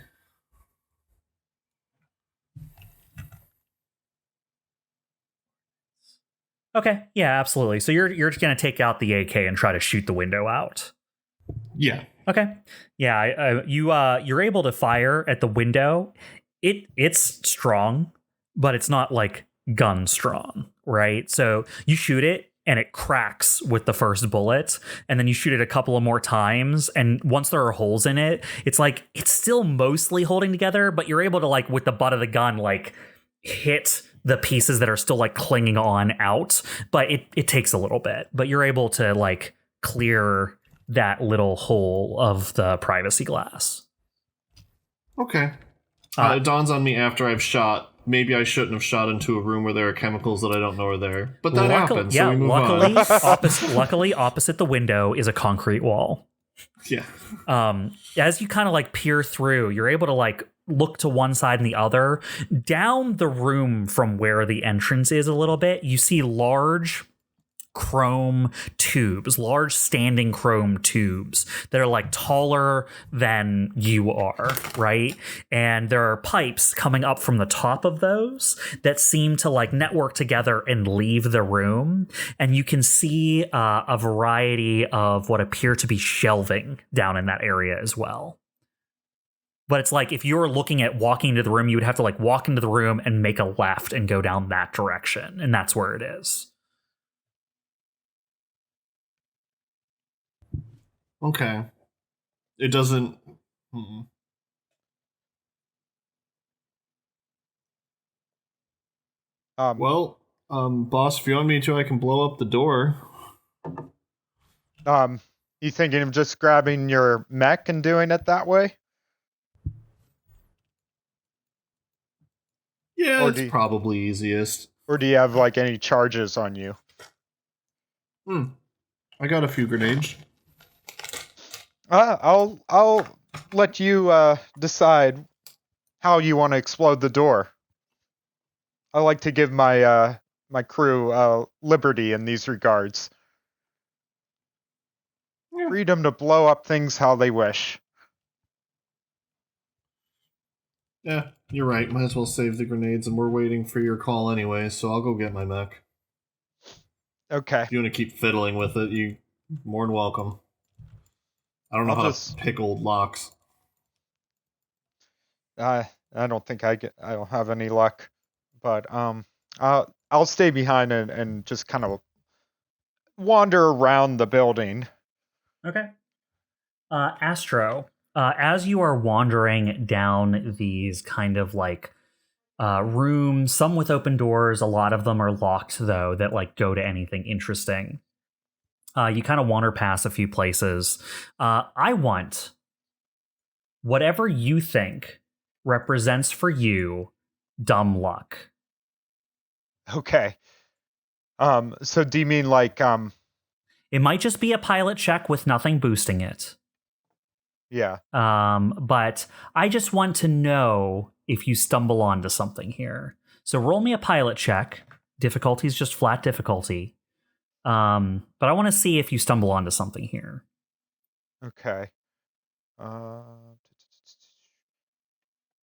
Okay, yeah, absolutely. So you're just gonna take out the AK and try to shoot the window out. Yeah. Okay. Yeah, you're able to fire at the window. It's strong, but it's not like gun strong, right? So you shoot it and it cracks with the first bullet, and then you shoot it a couple of more times, and once there are holes in it, it's like it's still mostly holding together, but you're able to like with the butt of the gun like hit the pieces that are still like clinging on out, but it takes a little bit, but you're able to like clear that little hole of the privacy glass. Okay. It dawns on me after I've shot. Maybe I shouldn't have shot into a room where there are chemicals that I don't know are there. But that happens, so we move on. Luckily, opposite the window is a concrete wall. Yeah. As you kind of like peer through, you're able to like look to one side and the other. Down the room from where the entrance is a little bit, you see large chrome tubes, large standing chrome tubes that are like taller than you are, right? And there are pipes coming up from the top of those that seem to like network together and leave the room. And you can see a variety of what appear to be shelving down in that area as well. But it's like if you were looking at walking into the room, you would have to like walk into the room and make a left and go down that direction. And that's where it is. Okay. It doesn't... boss, if you want me to, I can blow up the door. You thinking of just grabbing your mech and doing it that way? Yeah, it's probably easiest. Or do you have like any charges on you? I got a few grenades. I'll let you decide how you want to explode the door. I like to give my my crew liberty in these regards. Yeah. Freedom to blow up things how they wish. Yeah, you're right. Might as well save the grenades, and we're waiting for your call anyway, so I'll go get my mech. Okay. If you want to keep fiddling with it, you're more than welcome. I don't know how to pick old locks. I don't think I don't have any luck, but I'll stay behind and just kind of wander around the building. Okay. Astro, as you are wandering down these kind of like rooms, some with open doors, a lot of them are locked though, that like go to anything interesting. You kind of wander past a few places. I want whatever you think represents for you dumb luck. Okay. So do you mean like It might just be a pilot check with nothing boosting it. Yeah. But I just want to know if you stumble onto something here. So roll me a pilot check. Difficulty is just flat difficulty. But I want to see if you stumble onto something here. Okay.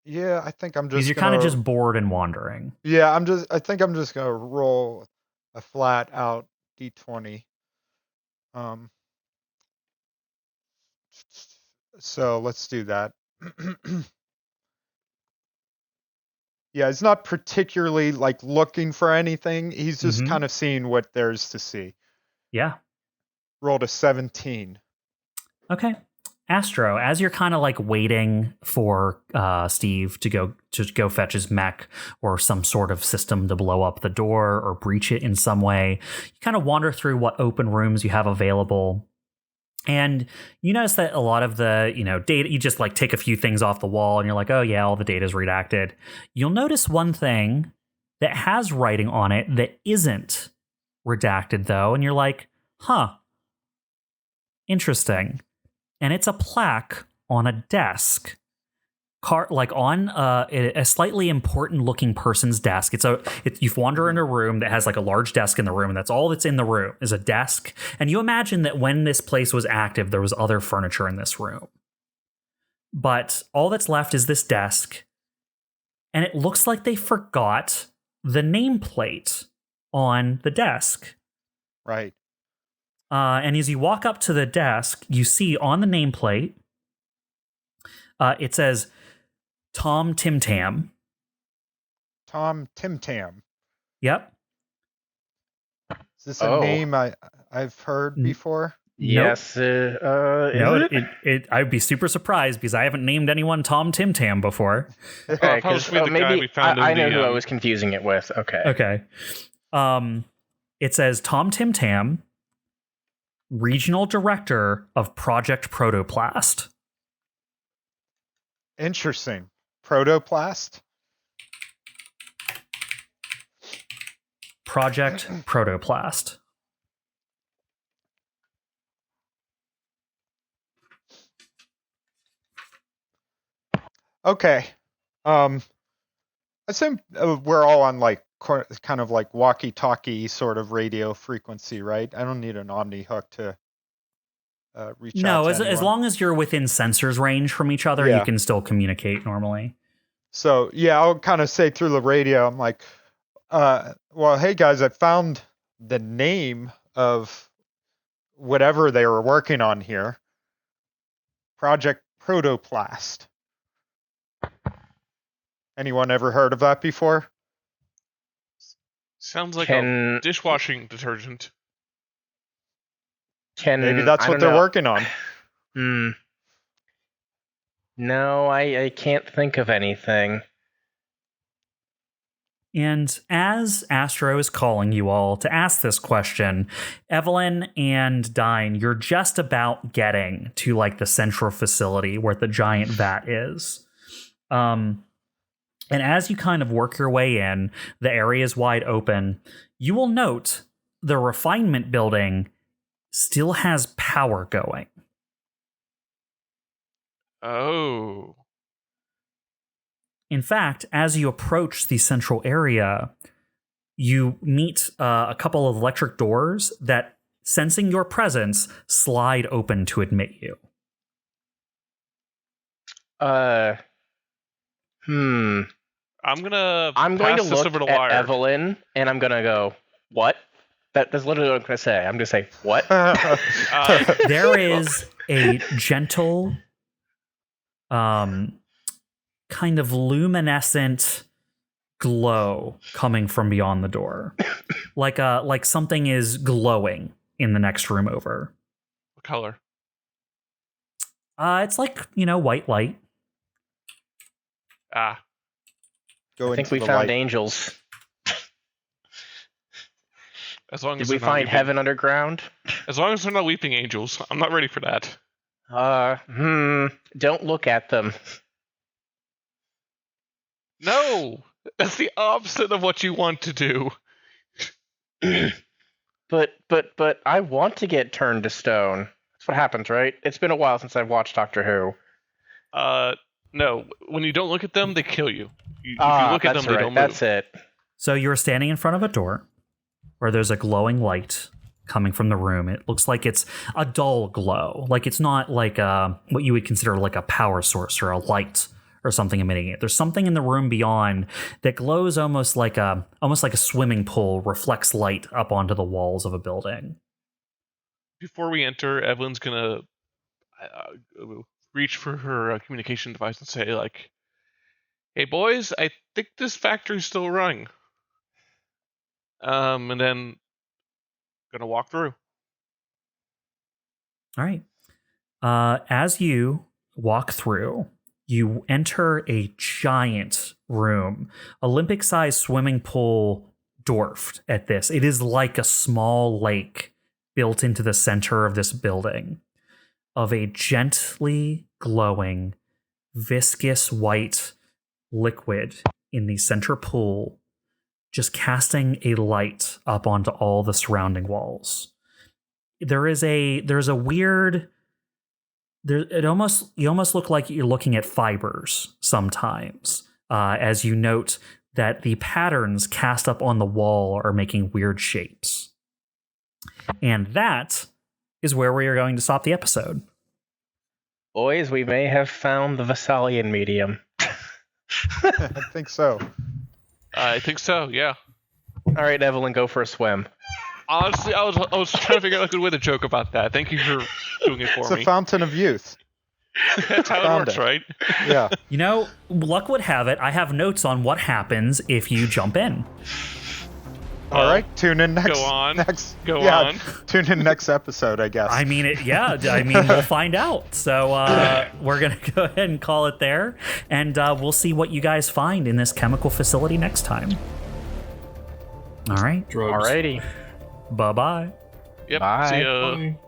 Yeah, I think I'm just. Because you're kind of just bored and wandering. Yeah, I think I'm just gonna roll a flat out d20. So let's do that. Yeah, it's not particularly like looking for anything. He's just kind of seeing what there's to see. Yeah. Rolled a 17. Okay. Astro, as you're kind of like waiting for Steve to go fetch his mech or some sort of system to blow up the door or breach it in some way, you kind of wander through what open rooms you have available. And you notice that a lot of the, data, you just like take a few things off the wall and you're like, oh yeah, all the data is redacted. You'll notice one thing that has writing on it that isn't redacted though. And you're like, huh, interesting. And it's a plaque on a desk, like on a slightly important looking person's desk. You wander in a room that has like a large desk in the room, and that's all that's in the room is a desk. And you imagine that when this place was active, there was other furniture in this room. But all that's left is this desk, and it looks like they forgot the nameplate on the desk. Right. And as you walk up to the desk, you see on the nameplate, it says Tom Tim Tam. Tom Tim Tam. Yep. Is this a name I've heard before? Yes. No, I'd be super surprised because I haven't named anyone Tom Tim Tam before. Okay, maybe I know who I was confusing it with. Okay. It says Tom Tim Tam, Regional Director of Project Protoplast. Interesting. Protoplast? Project Protoplast. Okay. I assume we're all on like kind of like walkie-talkie sort of radio frequency, right? I don't need an Omni hook to reach out to anyone. As long as you're within sensors range from each other, you can still communicate normally. So yeah, I'll kind of say through the radio, I'm like, well, hey guys, I found the name of whatever they were working on here. Project Protoplast. Anyone ever heard of that before? Sounds like a dishwashing detergent. Maybe that's what they're working on. No, I can't think of anything. And as Astro is calling you all to ask this question, Evelene and Dyne, you're just about getting to like the central facility where the giant vat is. And as you kind of work your way in, the area is wide open. You will note the refinement building still has power going. Oh. In fact, as you approach the central area, you meet a couple of electric doors that, sensing your presence, slide open to admit you. I'm going to look at Evelene, and I'm going to go, what? That's literally what I'm going to say. I'm going to say, what? There is a gentle, kind of luminescent glow coming from beyond the door. like something is glowing in the next room over. What color? It's like, white light. I think we found angels. As long Did as we find heaven underground? As long as they're not weeping angels. I'm not ready for that. Don't look at them. No! That's the opposite of what you want to do. But I want to get turned to stone. That's what happens, right? It's been a while since I've watched Doctor Who. No. When you don't look at them, they kill you. If you look at them, they don't move. That's it. So you're standing in front of a door where there's a glowing light coming from the room. It looks like it's a dull glow. Like it's not like what you would consider like a power source or a light or something emitting it. There's something in the room beyond that glows almost like a swimming pool, reflects light up onto the walls of a building. Before we enter, Eveline's gonna reach for her communication device and say, like, "Hey boys, I think this factory's still running." And then gonna walk through. All right. As you walk through, you enter a giant room, Olympic-sized swimming pool, dwarfed at this. It is like a small lake built into the center of this building, of a gently glowing, viscous white liquid in the center pool, just casting a light up onto all the surrounding walls. There's a weird... you almost look like you're looking at fibers sometimes, as you note that the patterns cast up on the wall are making weird shapes. And that is where we are going to stop the episode. Boys, we may have found the Vesalian medium. I think so. I think so, yeah. All right, Evelyn, go for a swim. Honestly, I was trying to figure out a good way to joke about that. Thank you for doing it for It's me. a fountain of youth. That's how it works, right? Yeah. You know, luck would have it, I have notes on what happens if you jump in. All right, tune in next. Go on. Go on. Tune in next episode, I guess. I mean, we'll find out. So we're going to go ahead and call it there, and we'll see what you guys find in this chemical facility next time. All right. Drugs. Alrighty. Bye-bye. Yep. Bye. See ya. Bye.